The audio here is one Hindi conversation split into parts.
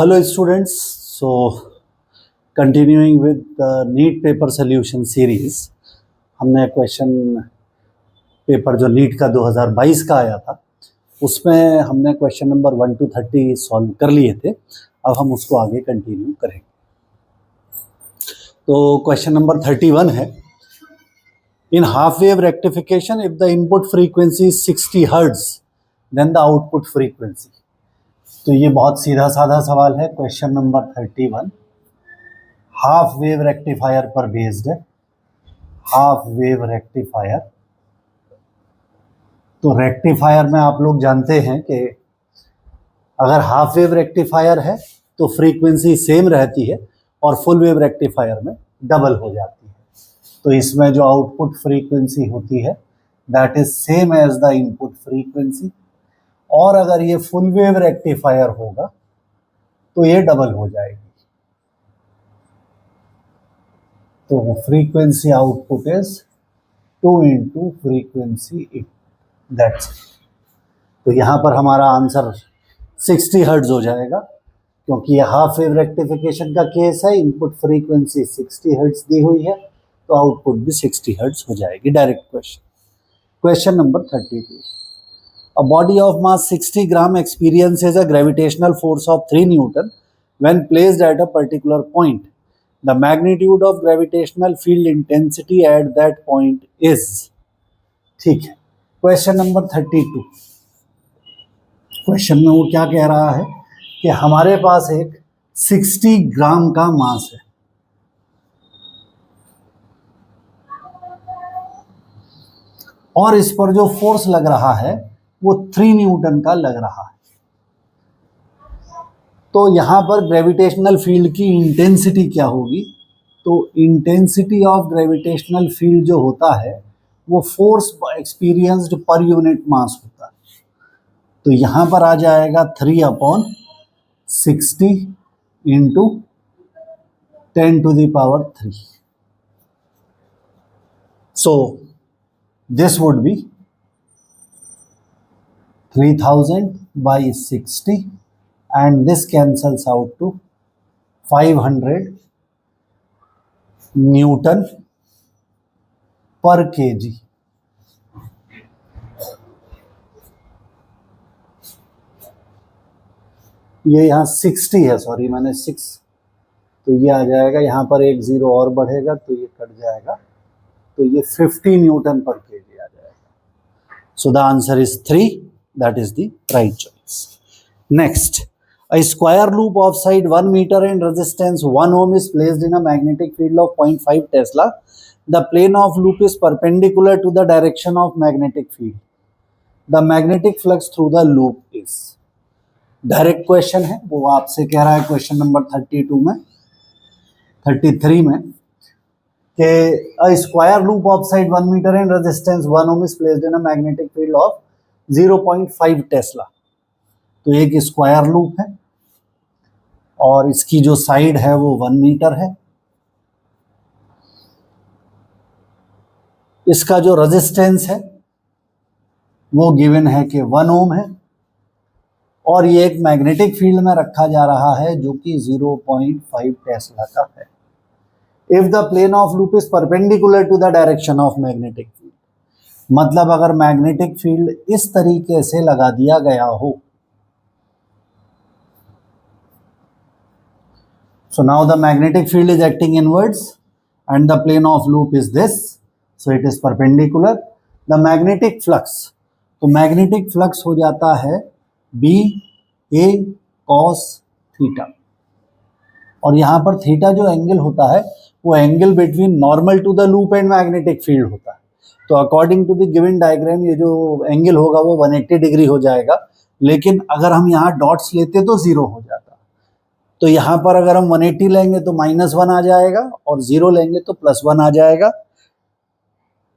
Hello students, so continuing with the NEET paper solution series, हमने क्वेश्चन पेपर जो नीट का 2022 का आया था उसमें हमने क्वेश्चन नंबर 1 to 30 सॉल्व कर लिए थे। अब हम उसको आगे कंटिन्यू करेंगे। तो क्वेश्चन नंबर 31 है, in half wave rectification if the input frequency 60 hertz then the output frequency. तो ये बहुत सीधा साधा सवाल है। Question number 31 half wave rectifier पर बेस्ड है। हाफ वेव रेक्टिफायर, तो रेक्टिफायर में आप लोग जानते हैं कि अगर हाफ वेव रेक्टिफायर है तो फ्रीक्वेंसी सेम रहती है और फुल वेव रेक्टिफायर में डबल हो जाती है। तो इसमें जो आउटपुट फ्रीक्वेंसी होती है that is same as the input frequency, और अगर ये फुल वेव रेक्टिफायर होगा तो ये डबल हो जाएगी। तो frequency output is 2 into frequency in, that's it. तो यहाँ पर हमारा आंसर 60 हर्ट्ज हो जाएगा, क्योंकि ये हाफ वेव रेक्टिफिकेशन का केस है। इनपुट फ्रीक्वेंसी 60 हर्ट्ज दी हुई है तो आउटपुट भी 60 हर्ट्ज हो जाएगी। Direct question. Question number 32, a body of mass 60 gram experiences a gravitational force of 3 Newton when placed at a particular point. The magnitude of gravitational field intensity at that point is, ठीक है। क्वेश्चन नंबर 32, क्वेश्चन में वो क्या कह रहा है कि हमारे पास एक 60 ग्राम का मास है और इस पर जो फोर्स लग रहा है वो 3 न्यूटन का लग रहा है। तो यहाँ पर ग्रेविटेशनल फील्ड की इंटेंसिटी क्या होगी? तो इंटेंसिटी ऑफ ग्रेविटेशनल फील्ड जो होता है वो force experienced per unit mass होता है। तो यहाँ पर आ जाएगा 3/60 into 10⁻3। So this would be 3000 by 60 and this cancels out to 500 Newton per kg। ये यहाँ 60 है, सॉरी मैंने 6, तो ये आ जाएगा, यहाँ पर एक जीरो और बढ़ेगा तो ये कट जाएगा, तो ये 50 न्यूटन पर केजी आ जाएगा। So the answer is 3, that is the right choice. Next, a square loop of side 1 meter and resistance 1 ohm is placed in a magnetic field of 0.5 Tesla. The plane of loop is perpendicular to the direction of magnetic field. The magnetic flux through the loop is, direct question है। वो आपसे कह रहा है क्वेश्चन नंबर 33 में कि a square loop of side 1 meter and resistance 1 ohm is placed in a magnetic field of 0.5 Tesla। तो एक स्क्वायर लूप है और इसकी जो साइड है वो 1 मीटर है। इसका जो रेजिस्टेंस है वो गिवन है कि 1 ओम है और ये एक मैग्नेटिक फील्ड में रखा जा रहा है जो कि 0.5 टेस्ला का है। If the plane of loop is perpendicular to the direction of magnetic field, मतलब अगर मैग्नेटिक फील्ड इस तरीके से लगा दिया गया हो, so now the magnetic field is acting inwards and the plane of loop is this, so it is perpendicular. The magnetic flux, तो magnetic flux हो जाता है B A cos थीटा, और यहाँ पर थीटा जो एंगल होता है वो angle between normal to the loop and magnetic field होता है। तो according to the given diagram ये जो एंगल होगा वो 180 डिग्री हो जाएगा, लेकिन अगर हम यहाँ डॉट्स लेते तो 0 हो जाता। तो यहाँ पर अगर हम 180 लेंगे तो -1 आ जाएगा और 0 लेंगे तो +1 आ जाएगा।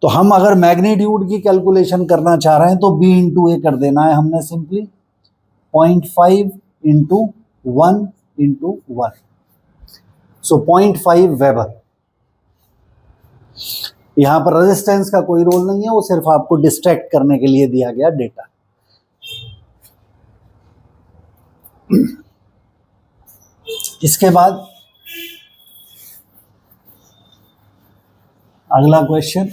तो हम अगर मैग्नीट्यूड की कैलकुलेशन करना चाह रहे हैं तो B इंटू ए कर देना है हमने सिंपली, 0.5 इंटू 1 इंटू 1, सो 0.5 वेबर। यहाँ पर रेजिस्टेंस का कोई रोल नहीं है, वो सिर्फ आपको डिस्ट्रैक्ट करने के लिए दिया गया डेटा। इसके बाद अगला क्वेश्चन,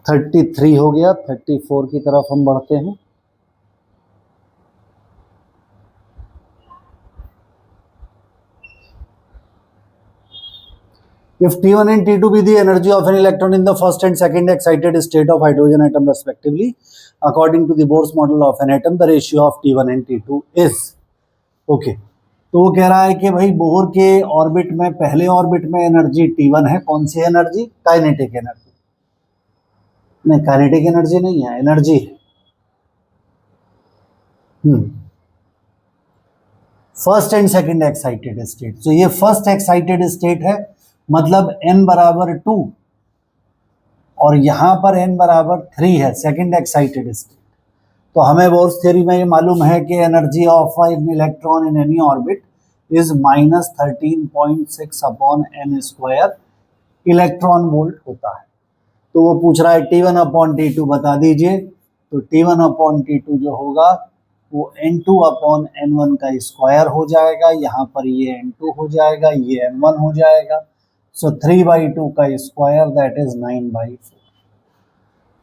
थर्टी थ्री हो गया, 34 की तरफ हम बढ़ते हैं। If T1 and T2 be the energy of an electron in the first and second excited state of hydrogen atom respectively, according to the Bohr's model of an atom, the ratio of T1 and T2 is okay. तो वो कह रहा है कि भाई बोर के ऑर्बिट में, पहले ऑर्बिट में एनर्जी T1 है। कौन सी एनर्जी? Kinetic energy. नहीं, काइनेटिक एनर्जी नहीं है, एनर्जी है। First and second excited state. तो ये फर्स्ट एक्साइटेड स्टेट है, मतलब n बराबर 2 और यहां पर n बराबर 3 है, सेकंड एक्साइटेड स्टेट। तो हमें बोर्स थ्योरी में ये मालूम है कि energy of an electron in any orbit is -13.6 upon n square electron volt होता है। तो वो पूछ रहा है T1 अपॉन T2 बता दीजिए। तो T1 अपॉन T2 जो होगा वो N2 अपॉन N1 का स्क्वायर हो जाएगा। यहाँ पर ये N2 हो जाएगा, ये N1 हो जाएगा। So 3/2 का square that is 9/4.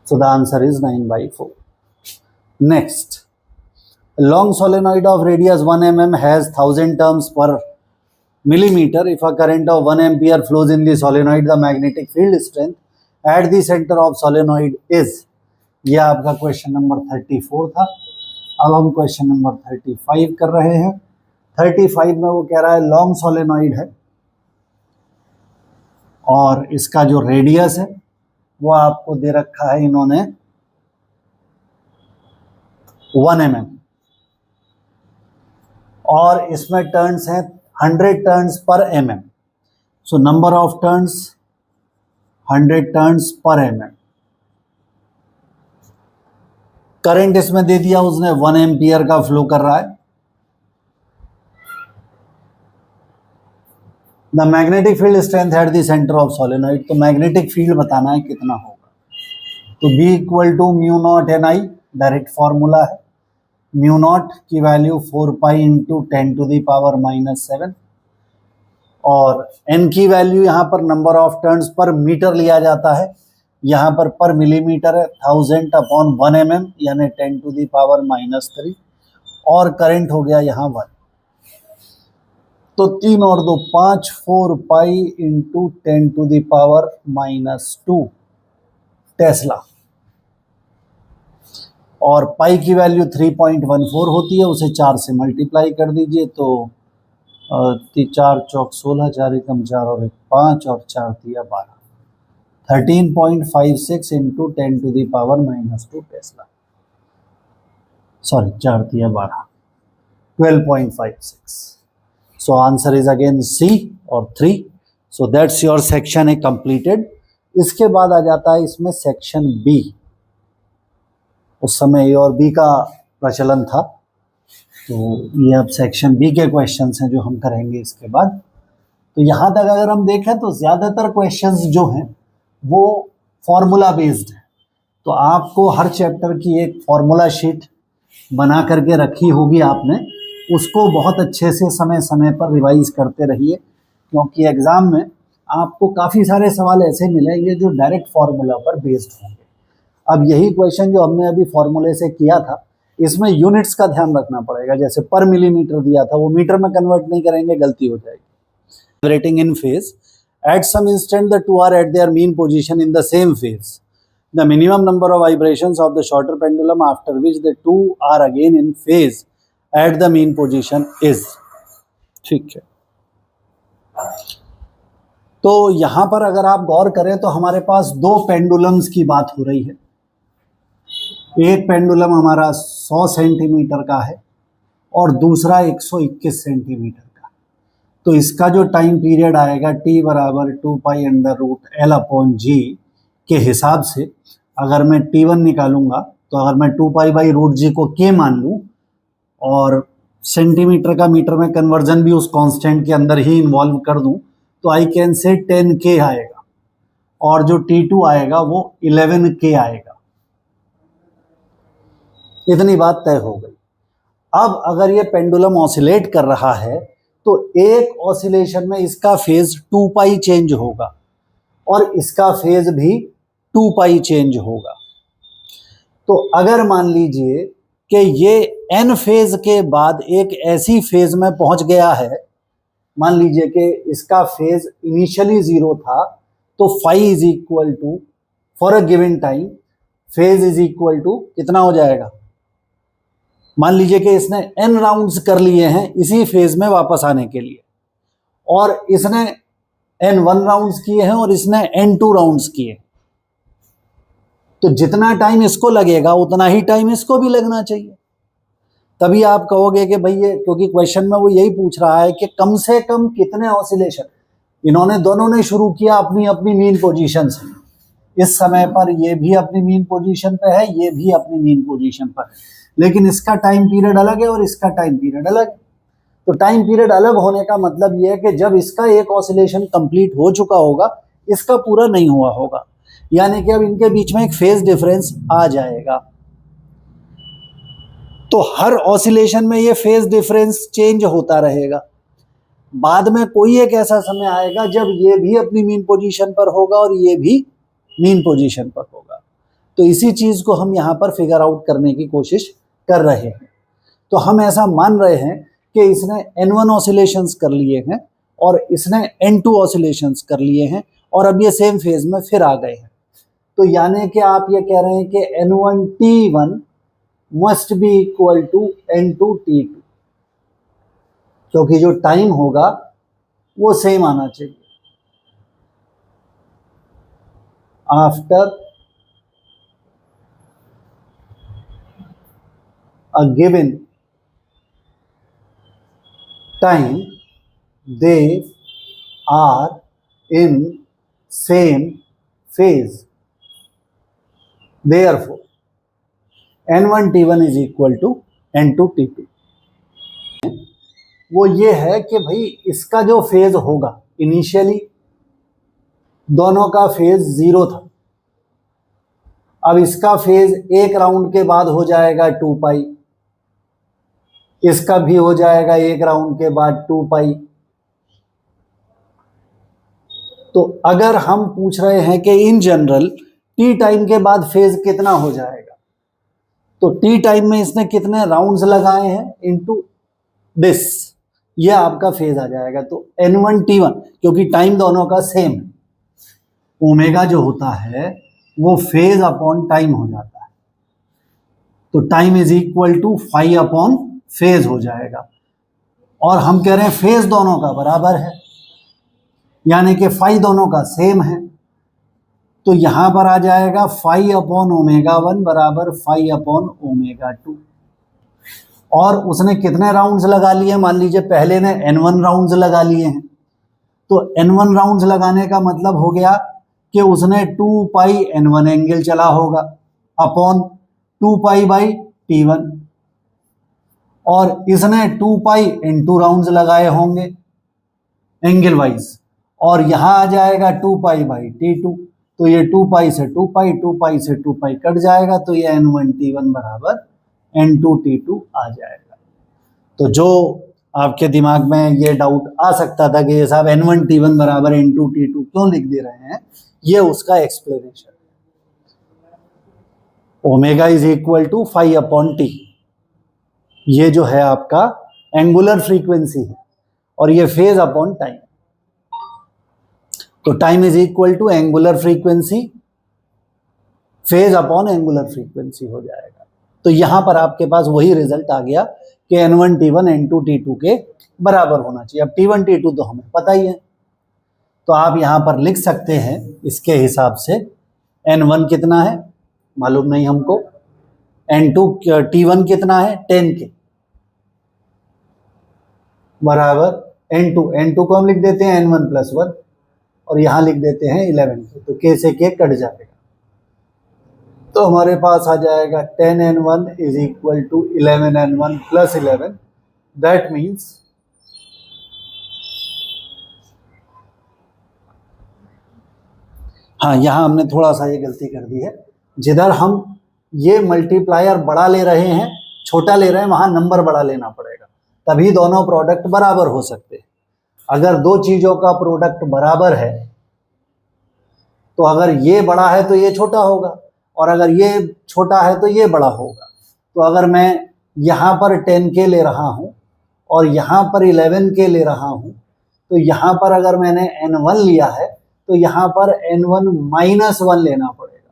So the answer is 9/4. Next, a long solenoid of radius 1 mm has 1000 turns per millimeter. If a current of 1 ampere flows in the solenoid, the magnetic field strength at the center of solenoid is. ये आपका क्वेश्चन नंबर 34 था। अब हम क्वेश्चन नंबर 35 कर रहे हैं। 35 में वो कह रहा है लॉन्ग सोलेनॉइड है और इसका जो रेडियस है वो आपको दे रखा है इन्होंने 1 mm और इसमें टर्न्स हैं 100 turns per mm। So number of turns 100 turns per mm। Current इसमें दे दिया उसने 1 एम्पियर का फ्लो कर रहा है। The magnetic field strength at the centre of solenoid. तो मैग्नेटिक फील्ड बताना है कितना होगा। तो B equal to mu nought NI, direct formula है। म्यू नॉट की value 4 pi into 10 to the power -7 और N की वैल्यू यहाँ पर number of turns per metre लिया जाता है, यहाँ पर मिलीमीटर है। 1000 अपॉन 1 mm यानी 10 टू द पावर -3 और करंट हो गया यहाँ 1। तो 3 और 2 5, 4 pi into 10 to the power -2 tesla और पाई की वैल्यू 3.14 होती है, उसे 4 से मल्टीप्लाई कर दीजिए। तो 4 चौक 16, 4 एकम 4 और 1 5 और 4 दिया 12, 13.56 into 10 to the power -2 tesla. Sorry 4 दिया 12, 12.56। So answer is again C और 3. So that's your section A completed. इसके बाद आ जाता है इसमें सेक्शन B। उस समय A और B का प्रचलन था, तो ये अब सेक्शन B के क्वेश्चंस हैं जो हम करेंगे इसके बाद। तो यहाँ तक अगर हम देखें तो ज़्यादातर क्वेश्चंस जो हैं वो फॉर्मूला बेस्ड है। तो आपको हर चैप्टर की एक फॉर्मूला शीट बना करके रखी होगी आपने, उसको बहुत अच्छे से समय समय पर रिवाइज करते रहिए, क्योंकि एग्ज़ाम में आपको काफ़ी सारे सवाल ऐसे मिलेंगे जो डायरेक्ट फार्मूला पर बेस्ड होंगे। अब यही क्वेश्चन जो हमने अभी फार्मूले से किया था, इसमें यूनिट्स का ध्यान रखना पड़ेगा। जैसे पर मिलीमीटर दिया था, वो मीटर में कन्वर्ट नहीं करेंगे, गलती हो जाएगी। Vibrating in phase, at some instant the two are at their mean position in the same phase. The minimum number of vibrations of the shorter pendulum after which the two are again in phase at the mean position is. ठीक है, तो यहां पर अगर आप गौर करें तो हमारे पास दो पेंडुलम्स की बात हो रही है। एक पेंडुलम हमारा 100 सेंटीमीटर का है और दूसरा 121 सेंटीमीटर का। तो इसका जो टाइम पीरियड आएगा T बराबर 2 pi under root L upon G के हिसाब से, अगर मैं T1 निकालूंगा तो अगर मैं 2 पाई बाई रूट G को K मान लूँ और सेंटीमीटर का मीटर में कन्वर्जन भी उस कांस्टेंट के अंदर ही इन्वॉल्व कर दूं, तो आई कैन से 10K आएगा और जो T2 आएगा वो 11K आएगा। इतनी बात तय हो गई। अब अगर ये पेंडुलम ऑसिलेट कर रहा है तो एक ऑसिलेशन में इसका फेज 2 पाई चेंज होगा और इसका फेज भी 2 पाई चेंज होगा। तो अगर मान लीजिए कि ये n फेज के बाद एक ऐसी फेज में पहुंच गया है, मान लीजिए कि इसका फेज इनिशियली 0 था, तो phi is equal to for a given time phase is equal to कितना हो जाएगा। मान लीजिए कि इसने n राउंड्स कर लिए हैं इसी फेज में वापस आने के लिए, और इसने n1 राउंड्स किए हैं और इसने n2 राउंड्स किए, तो जितना टाइम इसको लगेगा उतना ही टाइम इसको भी लगना चाहिए। तभी आप कहोगे कि भाई ये, क्योंकि क्वेश्चन में वो यही पूछ रहा है कि कम से कम कितने ऑसिलेशन, इन्होंने दोनों ने शुरू किया अपनी अपनी मीन पोजीशन से। इस समय पर ये भी अपनी मीन पोजीशन पे है, ये भी अपनी मीन पोजीशन पर है, लेकिन इसका टाइम पीरियड अलग है और इसका टाइम पीरियड अलग है। तो टाइम पीरियड अलग होने का मतलब ये है कि जब इसका एक ऑसिलेशन कंप्लीट हो चुका होगा, इसका पूरा नहीं हुआ होगा, यानी कि अब इनके बीच में एक फेज डिफरेंस आ जाएगा। तो हर ऑसिलेशन में ये फेज डिफरेंस चेंज होता रहेगा। बाद में कोई एक ऐसा समय आएगा जब ये भी अपनी मीन पोजीशन पर होगा और ये भी मीन पोजीशन पर होगा। तो इसी चीज को हम यहाँ पर फिगर आउट करने की कोशिश कर रहे हैं। तो हम ऐसा मान रहे हैं कि इसने n1 ऑसिलेशंस कर लिए हैं और इसने n2 ऑसिलेशंस कर लिए हैं और अब ये सेम फेज में फिर आ गए हैं। तो यानी कि आप ये कह रहे हैं कि n1 t1 must be equal to n2 t2, क्योंकि जो टाइम होगा वो सेम आना चाहिए। After a given time they are in same phase, therefore n1 t1 is equal to n2 t2। वो ये है कि भाई इसका जो फेज होगा, इनिशियली दोनों का फेज 0 था, अब इसका फेज एक राउंड के बाद हो जाएगा 2 पाई, इसका भी हो जाएगा एक राउंड के बाद 2 पाई। तो अगर हम पूछ रहे हैं कि इन जनरल टी टाइम के बाद फेज कितना हो जाएगा, तो टी टाइम में इसने कितने राउंड्स लगाए हैं इनटू दिस, ये आपका फेज आ जाएगा। तो n1 t1, क्योंकि टाइम दोनों का सेम है, ओमेगा जो होता है वो फेज अपॉन टाइम हो जाता है, तो time is equal to phi upon phase हो जाएगा। और हम कह रहे हैं फेज दोनों का बराबर है, यानी कि फाई दोनों का सेम है, तो यहां पर आ जाएगा फाई अपॉन ओमेगा 1 बराबर फाई अपॉन ओमेगा 2। और उसने कितने राउंड्स लगा लिए, मान लीजिए पहले ने n1 राउंड्स लगा लिए हैं, तो n1 राउंड्स लगाने का मतलब हो गया कि उसने 2 पाई n1 एंगल चला होगा अपॉन 2 पाई बाई t1, और इसने 2 पाई n2 राउंड्स लगाए होंगे एंगल वाइज, और यहां आ जाएगा 2 पाई बाई t2, तो ये 2 पाई से 2 पाई, 2 पाई से 2 पाई कट जाएगा, तो ये n1 t1 बराबर n2 t2 आ जाएगा। तो जो आपके दिमाग में ये डाउट आ सकता था कि ये साहब n1 t1 बराबर n2 t2 क्यों लिख दे रहे हैं, ये उसका एक्सप्लेनेशन है। Omega is equal to phi upon T, ये जो है आपका एंगुलर फ्रीक्वेंसी है, और ये फेज अपॉन टाइम, तो time is equal to angular frequency phase upon angular frequency हो जाएगा। तो यहां पर आपके पास वही रिजल्ट आ गया कि n1 t1 n2 t2 के बराबर होना चाहिए। अब t1 t2 तो हमें पता ही है, तो आप यहां पर लिख सकते हैं इसके हिसाब से n1 कितना है मालूम नहीं हमको, n2 t1 कितना है 10 के बराबर n2 को हम लिख देते हैं n1 प्लस 1, और यहां लिख देते हैं 11 के, तो k से k कट जाएगा, तो हमारे पास आ जाएगा 10n1 is equal to 11n1 plus 11, that means हाँ, यहां हमने थोड़ा सा ये गलती कर दी है, जिधर हम ये मल्टीप्लायर बड़ा ले रहे हैं, छोटा ले रहे हैं, वहां नंबर बड़ा लेना पड़ेगा, तभी दोनों प्रोडक्ट बराबर हो सकते हैं। अगर दो चीजों का प्रोडक्ट बराबर है तो अगर ये बड़ा है तो ये छोटा होगा, और अगर ये छोटा है तो ये बड़ा होगा। तो अगर मैं यहाँ पर 10K ले रहा हूँ और यहाँ पर 11K ले रहा हूँ, तो यहाँ पर अगर मैंने N1 लिया है तो यहाँ पर N1 -1 लेना पड़ेगा,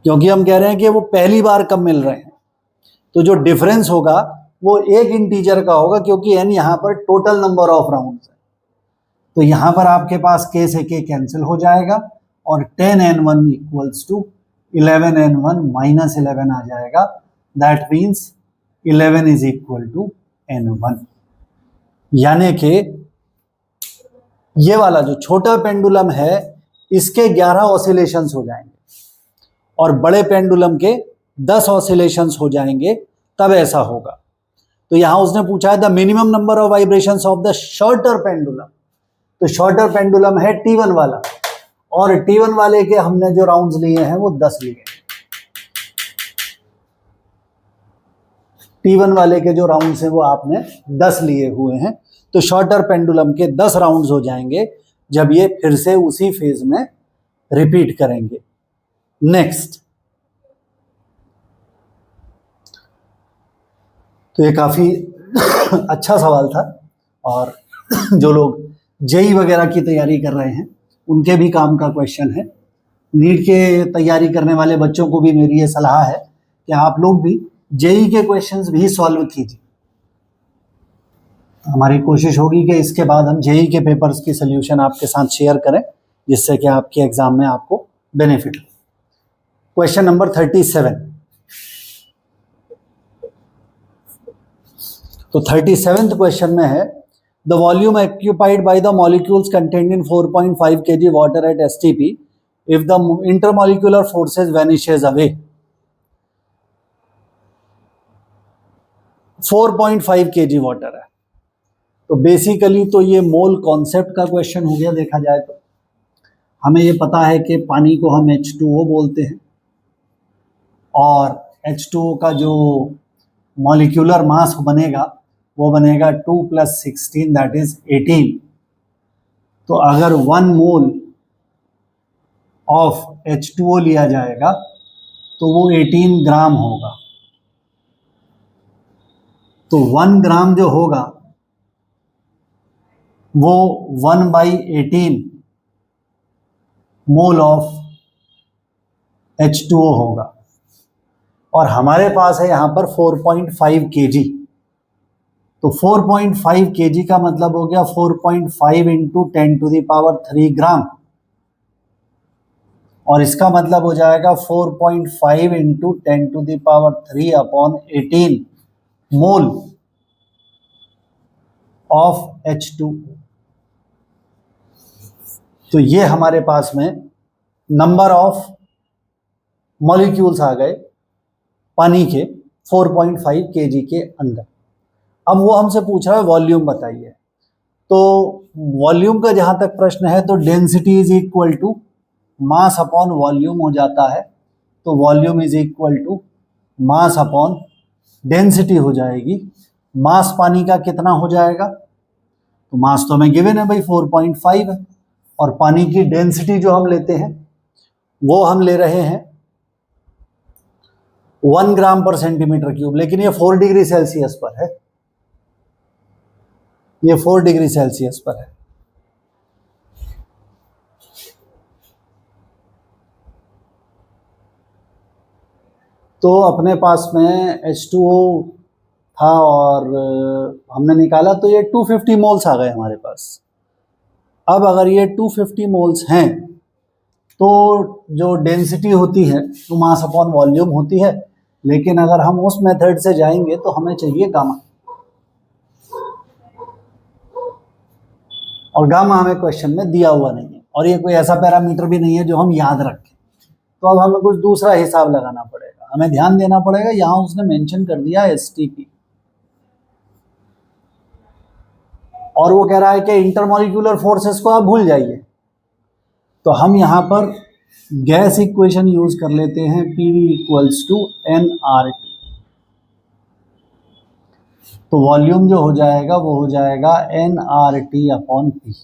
क्योंकि हम कह रहे हैं कि वो पहली बार कब मिल रहे हैं। तो जो डिफरेंस होगा वो एक इंटीजर का होगा, क्योंकि n यहाँ पर टोटल नंबर ऑफ राउंड्स है। तो यहाँ पर आपके पास k से k कैंसिल हो जाएगा और 10n1 इक्वल्स टू 11n1 - 11 आ जाएगा। That means 11 is equal to n1। यानी कि ये वाला जो छोटा पेंडुलम है इसके 11 ऑसिलेशंस हो जाएंगे और बड़े पेंडुलम के 10 ऑसिलेशंस हो जाएंगे, तब ऐसा होगा। तो यहां उसने पूछा है the minimum number of vibrations of the shorter pendulum. तो शॉर्टर पेंडुलम है T1 वाला, और T1 वाले के हमने जो राउंड्स लिए हैं वो 10 लिए हैं। T1 वाले के जो राउंड्स हैं वो आपने 10 लिए हुए हैं। तो शॉर्टर पेंडुलम के 10 राउंड्स हो जाएंगे जब ये फिर से उसी फेज में रिपीट करेंगे। नेक्स्ट, तो ये काफी अच्छा सवाल था, और जो लोग जेई वगैरह की तैयारी कर रहे हैं उनके भी काम का क्वेश्चन है। नीट के तैयारी करने वाले बच्चों को भी मेरी ये सलाह है कि आप लोग भी जेई के क्वेश्चंस भी सॉल्व कीजिए। हमारी कोशिश होगी कि इसके बाद हम जेई के पेपर्स की सोल्यूशन आपके साथ शेयर करें, जिससे कि आपके एग्जाम में आपको बेनिफिट हो। Question number 37। तो 37th क्वेश्चन में है the volume occupied by the molecules contained in 4.5 kg water at STP if the intermolecular forces vanishes away. 4.5 kg water है, तो बेसिकली तो ये मोल कॉन्सेप्ट का क्वेश्चन हो गया। देखा जाए तो हमें ये पता है कि पानी को हम H2O बोलते हैं, और H2O का जो मॉलिक्यूलर मास बनेगा वो बनेगा 2 + 16 दैट इज 18। तो अगर 1 मोल ऑफ H2O लिया जाएगा तो वो 18 ग्राम होगा। तो 1 ग्राम जो होगा वो 1/18 मोल ऑफ H2O होगा, और हमारे पास है यहां पर 4.5 kg। तो 4.5 kg का मतलब हो गया 4.5 × 10⁻³ ग्राम, और इसका मतलब हो जाएगा 4.5 × 10⁻³ मोल ऑफ H2। तो ये हमारे पास में नंबर ऑफ मॉलिक्यूल्स आ गए पानी के 4.5 kg के अंदर। अब वो हमसे पूछ रहा है वॉल्यूम बताइए। तो वॉल्यूम का जहां तक प्रश्न है तो density is equal to mass upon volume हो जाता है। तो volume is equal to mass upon density हो जाएगी। मास पानी का कितना हो जाएगा? तो मास तो हमें गिवन है भाई 4.5 है, और पानी की डेंसिटी जो हम लेते हैं वो हम ले रहे हैं 1 ग्राम पर सेंटीमीटर क्यूब, लेकिन ये 4 डिग्री सेल्सियस पर है। ये 4 डिग्री सेल्सियस पर है। तो अपने पास में H2O था और हमने निकाला तो ये 250 मोल्स आ गए हमारे पास। अब अगर ये 250 मोल्स हैं तो जो डेंसिटी होती है वो मास अपॉन वॉल्यूम होती है, लेकिन अगर हम उस मेथड से जाएंगे तो हमें चाहिए गामा, और गामा हमें क्वेश्चन में दिया हुआ नहीं है, और ये कोई ऐसा पैरामीटर भी नहीं है जो हम याद रखें। तो अब हमें कुछ दूसरा हिसाब लगाना पड़ेगा। हमें ध्यान देना पड़ेगा, यहां उसने मेंशन कर दिया STP, और वो कह रहा है कि इंटरमॉलिक्यूलर फोर्सेस को आप भूल जाइए। तो हम यहां पर गैस इक्वेशन यूज कर लेते हैं, PV इक्वल्स टू nRT। तो वॉल्यूम जो हो जाएगा वो हो जाएगा nRT अपॉन P।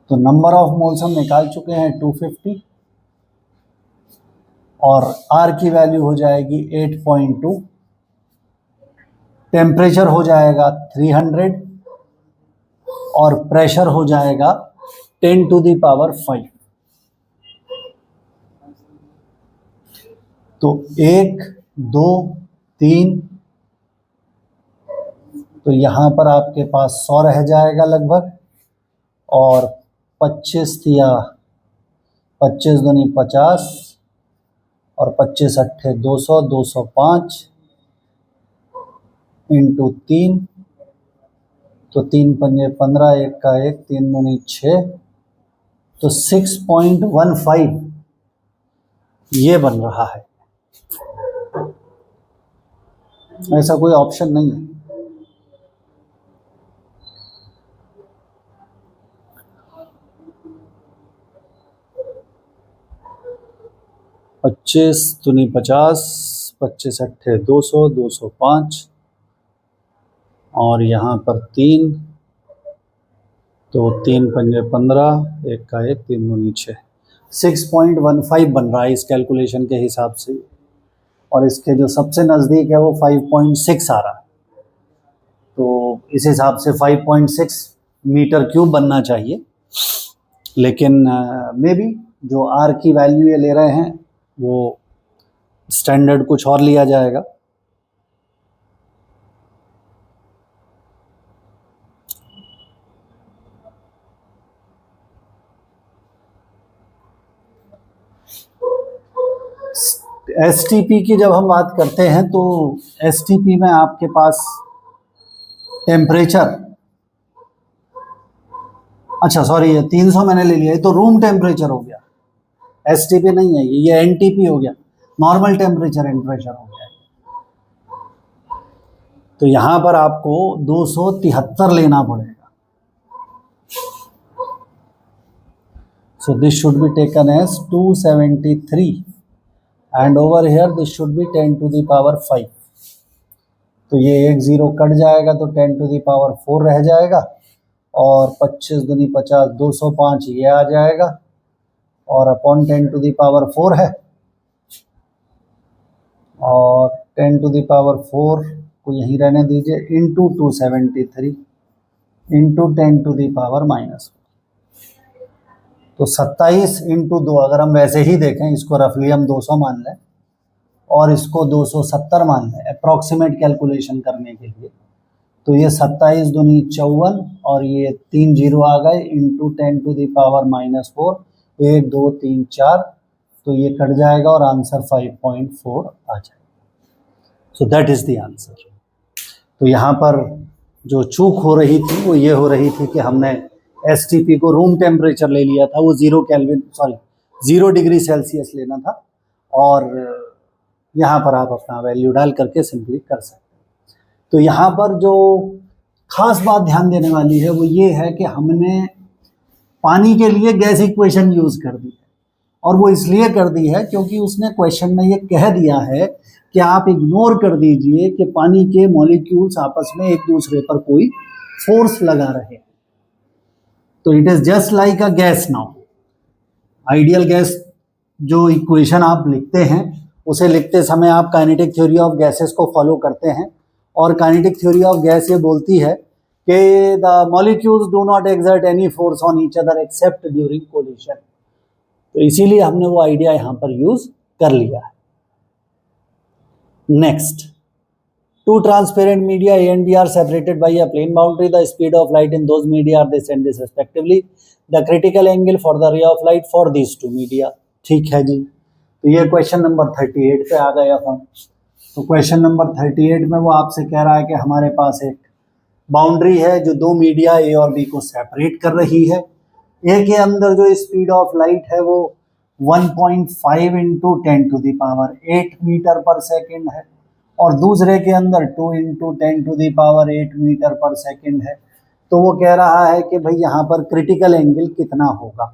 तो नंबर ऑफ मोल्स हम निकाल चुके हैं 250 और R की वैल्यू हो जाएगी 8.2, टेम्परेचर हो जाएगा 300 और प्रेशर हो जाएगा 10 टू द पावर 5। तो 1 2 3, तो यहाँ पर आपके पास 100 रह जाएगा लगभग, और 25 दिया 25 दूनी 50 और 25 अट्ठे 200, 205 इंटू 3, तो 3 पंजे 15, 1 का 1, 3 दूनी 6, तो 6.15 ये बन रहा है। ऐसा कोई ऑप्शन नहीं है। पच्चीस दूनी 50, 25 अट्ठे 200, 205 और यहाँ पर 3, तो 3 पंजे 15, 1 का 1, 3 दूनी 6, 6.15 बन रहा है इस कैलकुलेशन के हिसाब से। और इसके जो सबसे नज़दीक है वो 5.6 आ रहा है। तो इस हिसाब से 5.6 मीटर क्यूब बनना चाहिए, लेकिन मे बी जो R की वैल्यू ये ले रहे हैं वो स्टैंडर्ड कुछ और लिया जाएगा। STP की जब हम बात करते हैं तो STP में आपके पास टेम्परेचर, अच्छा सॉरी ये 300 मैंने ले लिया, ये तो रूम टेम्परेचर हो गया, STP नहीं है ये NTP हो गया, नॉर्मल टेम्परेचर एंड प्रेशर हो गया। तो यहाँ पर आपको 273 लेना पड़ेगा। So this should be taken as 273 and over here this should be 10 to the power 5। तो ये 1 0 कट जाएगा तो 10 to the power 4 रह जाएगा, और 25 दूनी 50, 205 ये आ जाएगा, और अपॉन 10 to the power 4 है, और 10 to the power 4 को यहीं रहने दीजिए, into 273 into 10 to the power -4। तो 27 इंटू 2, अगर हम वैसे ही देखें, इसको रफली हम 200 मान लें और इसको 270 मान लें अप्रॉक्सीमेट कैलकुलेशन करने के लिए, तो ये 27 दूनी 54 और ये 3 0 आ गए, इंटू 10 to the power -4, 1 2 3 4, तो ये कट जाएगा और आंसर 5.4 आ जाएगा। So that is the answer. तो यहाँ पर जो चूक हो रही थी वो ये हो रही थी कि हमने STP को रूम टेम्परेचर ले लिया था, वो 0 डिग्री सेल्सियस लेना था, और यहाँ पर आप अपना वैल्यू डाल करके सिंपली कर सकते हैं। तो यहाँ पर जो खास बात ध्यान देने वाली है वो ये है कि हमने पानी के लिए गैस इक्वेशन यूज़ कर दी है, और वो इसलिए कर दी है क्योंकि उसने क्वेश्चन में ये कह दिया है कि आप इग्नोर कर दीजिए कि पानी के मॉलिक्यूल्स आपस में एक दूसरे पर कोई फोर्स लगा रहे हैं। तो it is just like a gas now. Ideal gas जो इक्वेशन आप लिखते हैं उसे लिखते समय आप काइनेटिक थ्योरी ऑफ गैसेस को फॉलो करते हैं, और काइनेटिक थ्योरी ऑफ गैस ये बोलती है कि the molecules do not exert any force on each other except during collision. तो इसीलिए हमने वो आइडिया यहाँ पर यूज कर लिया है। Next, two transparent media A and B are separated by a plane boundary. The speed of light in those media are this and this respectively. The critical angle for the ray of light for these two media। ठीक है जी। तो ये क्वेश्चन नंबर 38 पे आ गए हम। तो क्वेश्चन नंबर 38 में वो आपसे कह रहा है कि हमारे पास एक बाउंड्री है जो दो मीडिया ए और बी को सेपरेट कर रही है। ए के अंदर जो स्पीड ऑफ लाइट है वो 1.5 into 10 to the power 8 metre per second है, और दूसरे के अंदर 2 into 10 to the power 8 metre per second है। तो वो कह रहा है कि भाई यहाँ पर क्रिटिकल एंगल कितना होगा।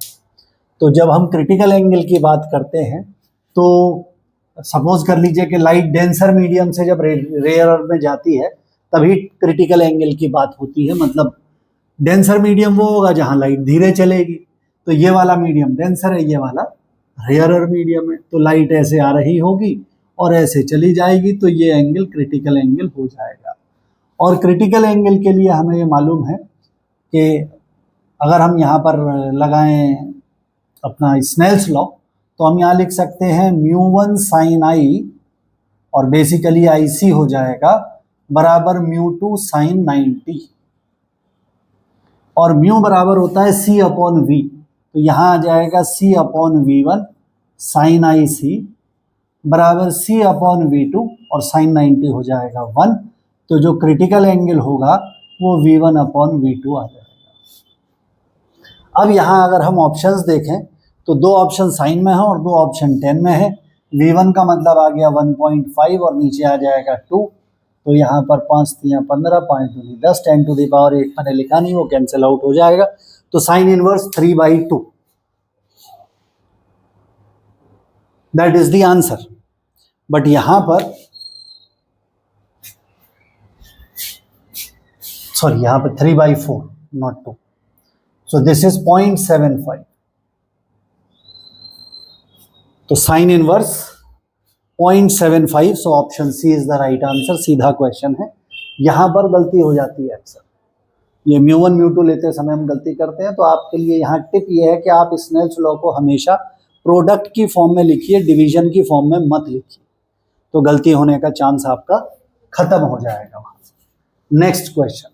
तो जब हम क्रिटिकल एंगल की बात करते हैं तो सपोज कर लीजिए कि लाइट डेंसर मीडियम से जब रेयर में जाती है तभी क्रिटिकल एंगल की बात होती है। मतलब डेंसर मीडियम वो होगा जहां लाइट धीरे चलेगी, तो ये वाला मीडियम डेंसर है, ये वाला रेयरर मीडियम है, तो लाइट ऐसे आ रही होगी और ऐसे चली जाएगी, तो ये एंगल क्रिटिकल एंगल हो जाएगा। और क्रिटिकल एंगल के लिए हमें ये मालूम है कि अगर हम यहाँ पर लगाएं अपना स्नेल्स लॉ, तो हम यहाँ लिख सकते हैं μ1 sin i, और बेसिकली IC हो जाएगा बराबर μ2 sin 90, और म्यू बराबर होता है C अपॉन V, तो यहाँ आ जाएगा C upon V1 sin IC बराबर C अपॉन V2, और sin 90 हो जाएगा 1, तो जो क्रिटिकल एंगल होगा वो V1 अपॉन V2 आ जाएगा। अब यहाँ अगर हम ऑप्शंस देखें तो दो ऑप्शन साइन में है और दो ऑप्शन 10 में है। V1 का मतलब आ गया 1.5 और नीचे आ जाएगा 2, तो यहाँ पर 5 3 15, 5 2 10, 10 टू द पावर 8 मैंने लिखा नहीं, वो कैंसिल आउट हो जाएगा, तो sine inverse 3/2, that is the answer. But यहाँ पर सॉरी, यहाँ पर 3/4 नॉट 2, सो दिस इज 0.75, तो sine inverse 0.75, so option C is the right answer. सीधा क्वेश्चन है, यहां पर गलती हो जाती है अक्सर, ये μ1 μ2 लेते समय हम गलती करते हैं। तो आपके लिए यहाँ टिप ये है कि आप स्नेल्स लॉ को हमेशा प्रोडक्ट की फॉर्म में लिखिए, डिवीजन की फॉर्म में मत लिखिए, तो गलती होने का चांस आपका खत्म हो जाएगा वहां से। Next question,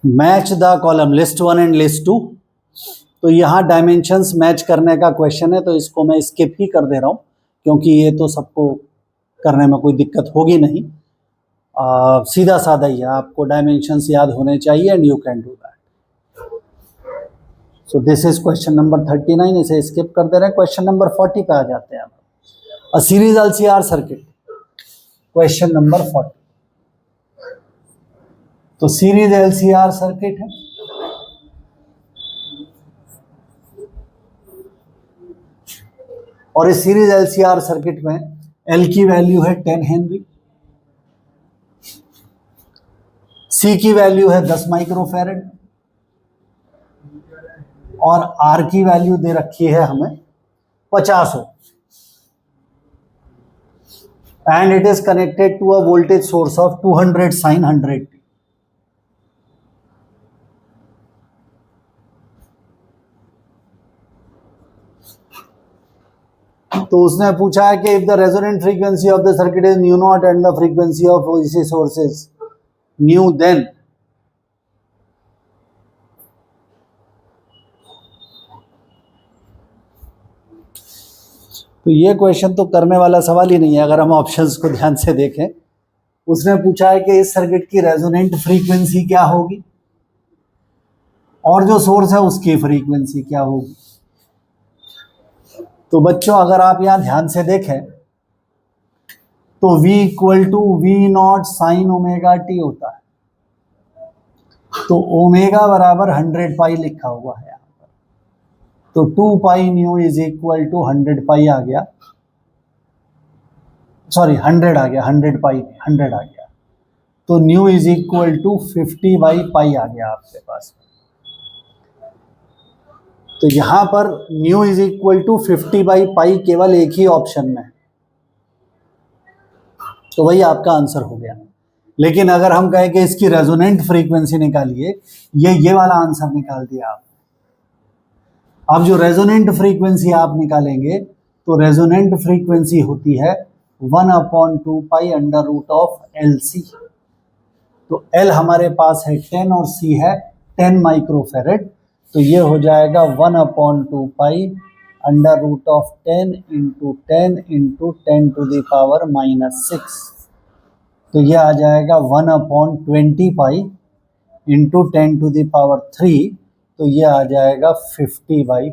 match the column list 1 and list 2, तो यहाँ डायमेंशंस मैच करने का क्वेश्चन है, तो इसको मैं स्किप ही कर दे रहा हूँ क्योंकि ये तो सबको करने में कोई दिक्कत होगी नहीं, सीधा साधा ही है, आपको डायमेंशंस याद होने चाहिए and you can do that. So this is question number 39, इसे स्किप कर दे रहे हैं। क्वेश्चन नंबर 40 पे आ जाते हैं। A series LCR circuit, question number 40, तो सीरीज LCR सर्किट है, और इस सीरीज LCR सर्किट में L की वैल्यू है 10 हेनरी, C की वैल्यू है 10 माइक्रोफैरड, और R की वैल्यू दे रखी है हमें 50 ohm, and it is connected to a voltage source of 200 sin 100t। तो उसने पूछा है कि if the resonant frequency of the circuit is nu nought and the frequency of AC source is nu, then तो ये क्वेश्चन तो करने वाला सवाल ही नहीं है अगर हम ऑप्शंस को ध्यान से देखें। उसने पूछा है कि इस सर्किट की रेजोनेंट फ्रीक्वेंसी क्या होगी और जो सोर्स है उसकी फ्रीक्वेंसी क्या होगी। तो बच्चों अगर आप यहां ध्यान से देखें तो V = V0 sin ω/t होता है, तो ओमेगा बराबर 100 पाई लिखा हुआ है यहाँ पर, तो 2 pi nu is equal to 100 pi आ गया, सॉरी 100 आ गया, 100 पाई 100 आ गया, तो न्यू इज इक्वल टू 50/पाई आ गया आपके पास। तो यहां पर न्यू इज इक्वल टू 50/पाई केवल एक ही ऑप्शन में, तो वही आपका आंसर हो गया। लेकिन अगर हम कहें कि इसकी रेजोनेंट फ्रीक्वेंसी निकालिए, ये वाला आंसर निकाल दिया आप। अब जो रेजोनेंट फ्रीक्वेंसी आप निकालेंगे तो रेजोनेंट फ्रीक्वेंसी होती है 1/2 पाई √LC। तो L हमारे पास है 10 और C है 10 माइक्रोफेरेड, तो ये हो जाएगा 1/2 पाई √10 × 10 × 10⁻⁻6, तो ये आ जाएगा 1/20 पाई × 10⁻3, तो ये आ जाएगा 50/पाई।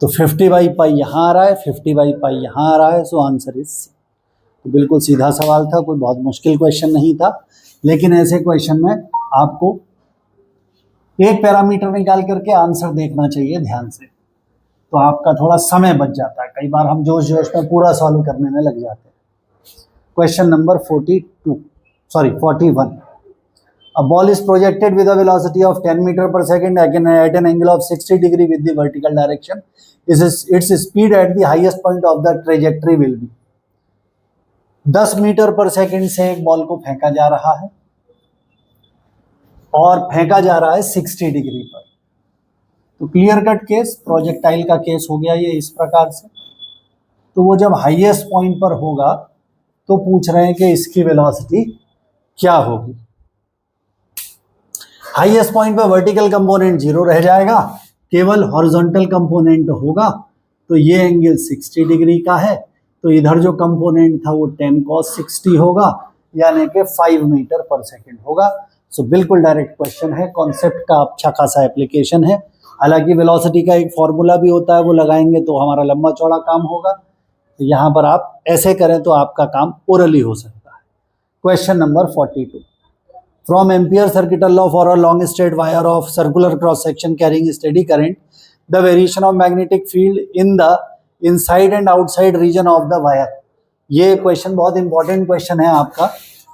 तो 50/पाई यहाँ आ रहा है, 50/पाई यहाँ आ रहा है, सो आंसर इज सी। तो बिल्कुल सीधा सवाल था, कोई बहुत मुश्किल क्वेश्चन नहीं था। लेकिन ऐसे क्वेश्चन में आपको एक पैरामीटर निकाल करके आंसर देखना चाहिए ध्यान से, तो आपका थोड़ा समय बच जाता है। कई बार हम जोश जोश में पूरा सॉल्व करने में लग जाते हैं। Question number 41. A ball is projected with a velocity of 10 meter per second at an angle of 60 degree with the vertical direction. Its speed at the highest point of the trajectory will be. 10 metre पर सेकंड से एक बॉल को फेंका जा रहा है और फेंका जा रहा है 60 डिग्री पर। तो क्लियर कट केस, प्रोजेक्टाइल का केस हो गया ये इस प्रकार से। तो वो जब हाईएस्ट पॉइंट पर होगा तो पूछ रहे हैं कि इसकी वेलोसिटी क्या होगी। हाईएस्ट पॉइंट पर वर्टिकल कंपोनेंट 0 रह जाएगा, केवल हॉरिजॉन्टल कंपोनेंट होगा। तो ये एंगल 60 डिग्री का है, तो इधर जो कंपोनेंट था वो 10 cos 60 होगा, यानी कि 5 मीटर पर सेकंड होगा। सो बिल्कुल डायरेक्ट क्वेश्चन है, कॉन्सेप्ट का अच्छा खासा एप्लीकेशन है। हालांकि वेलोसिटी का एक फॉर्मूला भी होता है, वो लगाएंगे तो हमारा लंबा चौड़ा काम होगा। तो यहाँ पर आप ऐसे करें तो आपका काम ओरली हो सकता है। Question number 42. From Ampere circuital law for a long straight wire of circular cross section carrying steady current, the variation of magnetic field in the inside and outside region of the wire. ये क्वेश्चन बहुत इंपॉर्टेंट क्वेश्चन है आपका,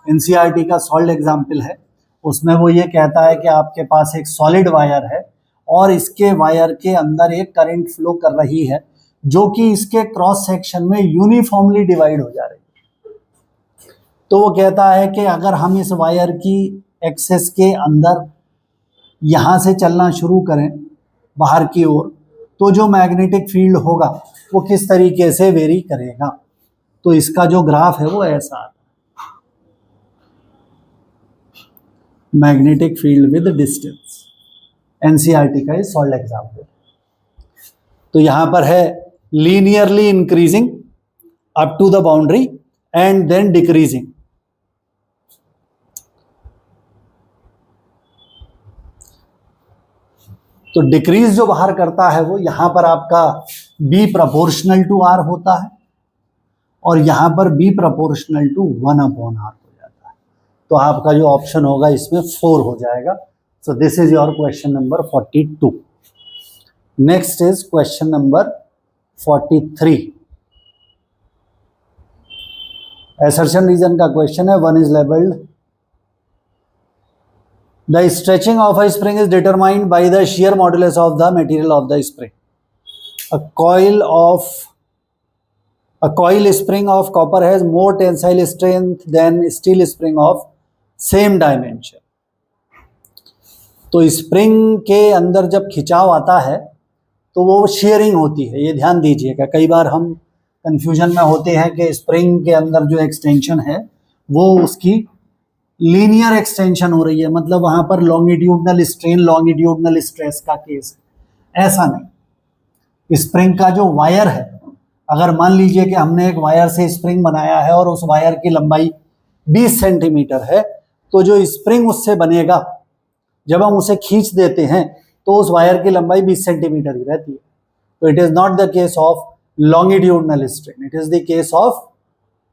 एनसीईआरटी का सॉल्व एग्जाम्पल है। उसमें वो ये कहता है कि आपके पास एक सॉलिड वायर है और इसके वायर के अंदर एक करंट फ्लो कर रही है जो कि इसके क्रॉस सेक्शन में यूनिफॉर्मली डिवाइड हो जा रही है। तो वो कहता है कि अगर हम इस वायर की एक्सेस के अंदर यहाँ से चलना शुरू करें बाहर की ओर, तो जो मैग्नेटिक फील्ड होगा वो किस तरीके से वेरी करेगा। तो इसका जो ग्राफ है वो ऐसा है, magnetic field with distance, NCERT का ये सॉल्व एग्जाम्पल। तो यहाँ पर है linearly increasing up to the boundary and then decreasing. तो डिक्रीज जो बाहर करता है वो यहां पर आपका B प्रोपोर्शनल टू R होता है और यहां पर B प्रोपोर्शनल टू 1/r हो जाता है। तो आपका जो ऑप्शन होगा इसमें 4 हो जाएगा। So this is your question number 42. Next is question number 43. Assertion reason का क्वेश्चन है। One is labelled the stretching of a spring is determined by the shear modulus of the material of the spring. A coil spring of copper has more tensile strength than steel spring of same dimension. तो स्प्रिंग के अंदर जब खिंचाव आता है तो वो शेयरिंग होती है, ये ध्यान दीजिएगा। कई बार हम कंफ्यूजन में होते हैं कि स्प्रिंग के अंदर जो एक्सटेंशन है वो उसकी लीनियर एक्सटेंशन हो रही है, मतलब वहां पर लॉन्गिट्यूडनल स्ट्रेन लॉन्गिट्यूडनल स्ट्रेस का केस है। ऐसा नहीं, स्प्रिंग का जो वायर है, अगर मान लीजिए कि हमने एक वायर से स्प्रिंग बनाया है और उस वायर की लंबाई 20 सेंटीमीटर है, तो जो स्प्रिंग उससे बनेगा जब हम उसे खींच देते हैं तो उस वायर की लंबाई 20 सेंटीमीटर ही रहती है। तो it is not the case of longitudinal strain, it is the case of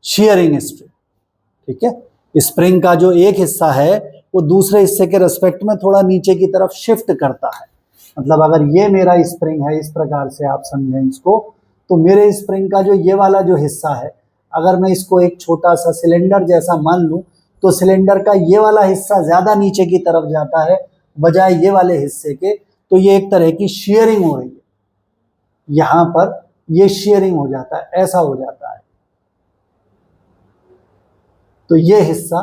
shearing strain. ठीक है, स्प्रिंग का जो एक हिस्सा है वो दूसरे हिस्से के रेस्पेक्ट में थोड़ा नीचे की तरफ शिफ्ट करता है। मतलब अगर ये मेरा स्प्रिंग है, इस प्रकार से आप समझें इसको, तो मेरे स्प्रिंग का जो ये वाला जो हिस्सा है, अगर मैं इसको एक छोटा सा सिलेंडर जैसा मान लूं, तो सिलेंडर का ये वाला हिस्सा ज्यादा नीचे की तरफ जाता है बजाय ये वाले हिस्से के। तो ये एक तरह की शेयरिंग हो रही है, यहां पर ये शेयरिंग हो जाता है, ऐसा हो जाता है। तो ये हिस्सा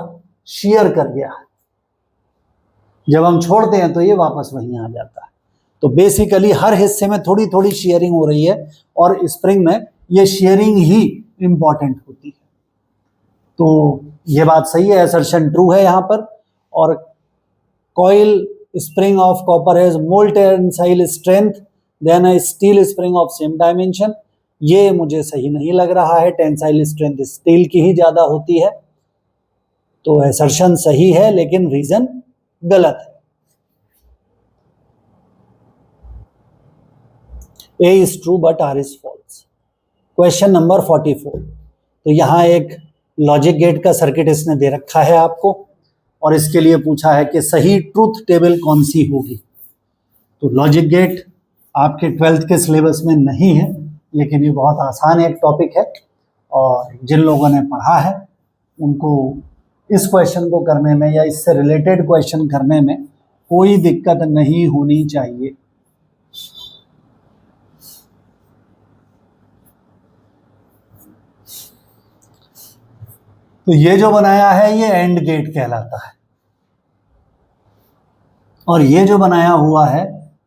शेयर कर गया है, जब हम छोड़ते हैं तो ये वापस वहीं आ जाता है। तो बेसिकली हर हिस्से में थोड़ी थोड़ी शेयरिंग हो रही है और स्प्रिंग में ये शेयरिंग ही इंपॉर्टेंट होती है। तो ये बात सही है, असर्शन ट्रू है यहाँ पर। और coil spring of copper has more tensile strength than a steel spring of same dimension, ये मुझे सही नहीं लग रहा है। टेंसाइल स्ट्रेंथ स्टील की ही ज्यादा होती है। तो असर्शन सही है लेकिन रीजन गलत है। A is true but R is false. Question number 44. तो यहाँ एक लॉजिक गेट का सर्किट इसने दे रखा है आपको, और इसके लिए पूछा है कि सही ट्रूथ टेबल कौन सी होगी। तो लॉजिक गेट आपके 12th के सिलेबस में नहीं है, लेकिन ये बहुत आसान एक टॉपिक है, और जिन लोगों ने पढ़ा है उनको इस क्वेश्चन को करने में या इससे रिलेटेड क्वेश्चन करने में कोई दिक्कत नहीं होनी चाहिए। तो ये जो बनाया है ये एंड गेट कहलाता है, और ये जो बनाया हुआ है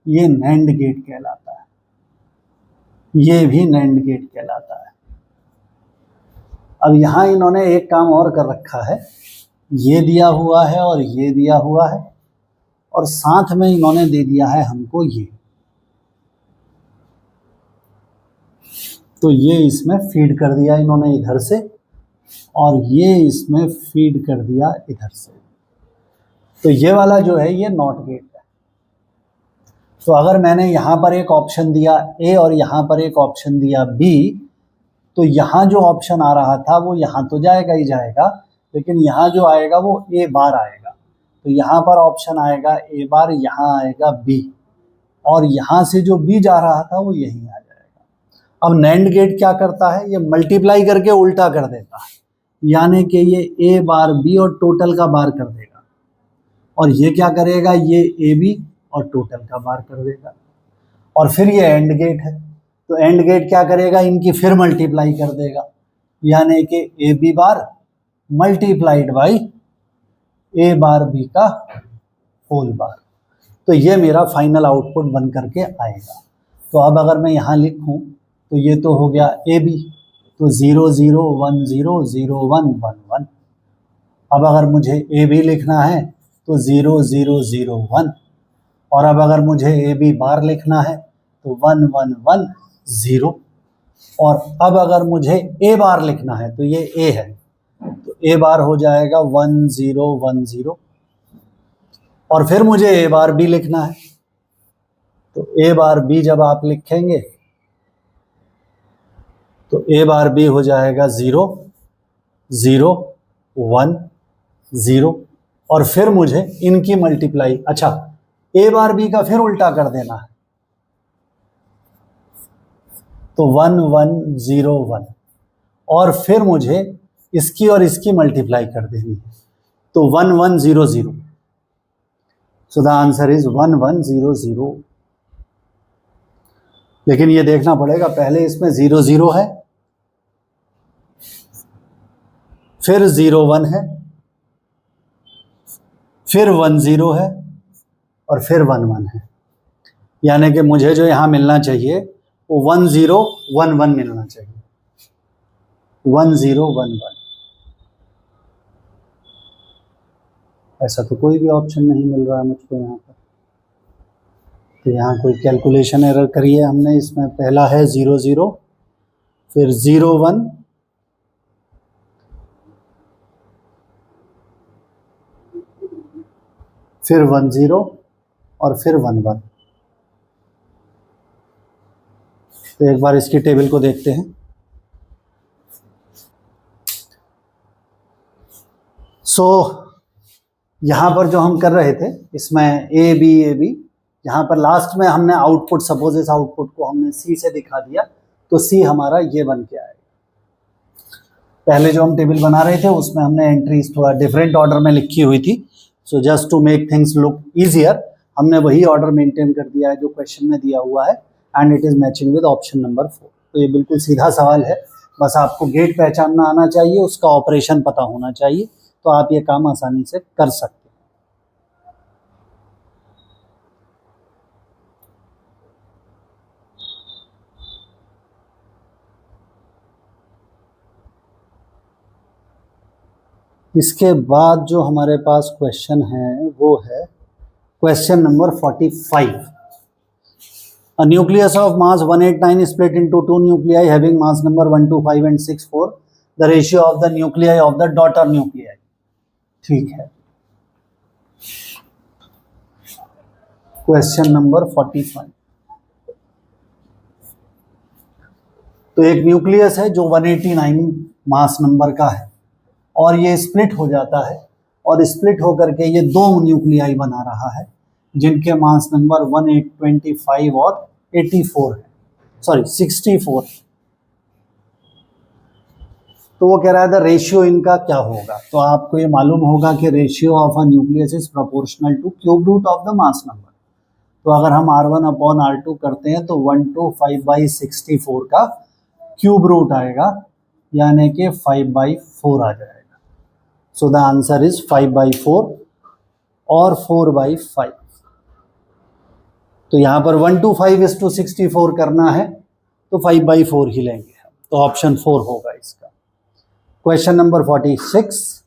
ये नैंड गेट कहलाता है, ये भी नैंड गेट कहलाता है। अब यहां इन्होंने एक काम और कर रखा है, ये दिया हुआ है और ये दिया हुआ है, और साथ में इन्होंने दे दिया है हमको ये, तो ये इसमें फीड कर दिया इन्होंने इधर से, और ये इसमें फीड कर दिया इधर से। तो ये वाला जो है ये नॉट गेट है। तो अगर मैंने यहाँ पर एक ऑप्शन दिया ए और यहाँ पर एक ऑप्शन दिया बी, तो यहाँ जो ऑप्शन आ रहा था वो यहाँ तो जाएगा ही जाएगा, लेकिन यहाँ जो आएगा वो ए बार आएगा। तो यहाँ पर ऑप्शन आएगा ए बार, यहाँ आएगा बी, और यहाँ से जो बी जा रहा था वो यहीं आ जाएगा। अब नैंड गेट क्या करता है, ये मल्टीप्लाई करके उल्टा कर देता है, यानी कि ये ए बार बी और टोटल का बार कर देगा, और ये क्या करेगा, ये ए बी और टोटल का बार कर देगा। और फिर ये एंड गेट है, तो एंड गेट क्या करेगा, इनकी फिर मल्टीप्लाई कर देगा, यानी कि A B bar multiplied by A bar B का होल बार। तो ये मेरा फाइनल आउटपुट बन करके आएगा। तो अब अगर मैं यहाँ लिखूँ तो ये तो हो गया ए बी, तो 0 0 1 0 0 1 1 1। अब अगर मुझे ए बी लिखना है तो 0 0 0 1, और अब अगर मुझे ए बी बार लिखना है तो 1 1 1 0, और अब अगर मुझे ए बार लिखना है तो ये ए है, तो ए बार हो जाएगा 1 0 1 0, और फिर मुझे ए बार बी लिखना है, तो ए बार बी जब आप लिखेंगे तो ए बार बी हो जाएगा 0 0 1 0, और फिर मुझे इनकी मल्टीप्लाई, अच्छा ए बार बी का फिर उल्टा कर देना है, तो 1 1 0 1, और फिर मुझे इसकी और इसकी मल्टीप्लाई कर देनी है, तो 1 1 0 0। So the answer is 1 1 0 0। लेकिन ये देखना पड़ेगा, पहले इसमें 0 0 है, फिर 0 1 है, फिर 1 0 है, और फिर 1 1 है, यानी कि मुझे जो यहाँ मिलना चाहिए वो 1 0 1 1 मिलना चाहिए, 1 0 1 1। ऐसा तो कोई भी ऑप्शन नहीं मिल रहा है मुझको यहाँ पर, तो यहाँ कोई कैलकुलेशन एरर करी है हमने। इसमें पहला है 0 0, फिर 0 1, फिर 1 0, और फिर 1 1। तो एक बार इसकी टेबल को देखते हैं। सो यहाँ पर जो हम कर रहे थे इसमें ए बी, यहाँ पर लास्ट में हमने आउटपुट, सपोज इस आउटपुट को हमने सी से दिखा दिया, तो सी हमारा ये बन के आएगा। पहले जो हम टेबल बना रहे थे उसमें हमने एंट्रीज थोड़ा डिफरेंट ऑर्डर में लिखी हुई थी, so just to make things look easier हमने वही ऑर्डर मेंटेन कर दिया है जो क्वेश्चन में दिया हुआ है, and it is matching with option number 4। तो ये बिल्कुल सीधा सवाल है, बस आपको गेट पहचानना आना चाहिए, उसका ऑपरेशन पता होना चाहिए, तो आप ये काम आसानी से कर सकते हैं। इसके बाद जो हमारे पास क्वेश्चन है वो है question number 45। A nucleus of mass 189 is split into two nuclei having mass number 1 2 5 and 6 4. The ratio of the nuclei of the daughter nuclei. ठीक है, क्वेश्चन नंबर 45। तो एक न्यूक्लियस है जो 189 मास नंबर का है, और ये स्प्लिट हो जाता है, और स्प्लिट होकर के ये दो न्यूक्लियाई बना रहा है जिनके मास नंबर 1825 और 84 है, सॉरी 64। तो वो कह रहा है द रेशियो इनका क्या होगा। तो आपको ये मालूम होगा कि ratio of a nucleus is proportional to cube root of the mass number. तो अगर हम R1 अपॉन R2 करते हैं तो 1/5/64 का क्यूब रूट आएगा, यानी कि 5/4 आ जाएगा। सो द आंसर इज 5/4 और 4/5। तो यहाँ पर 1/5 करना है तो 5/4 ही लेंगे हम, तो ऑप्शन 4 होगा इसका। Question number 46।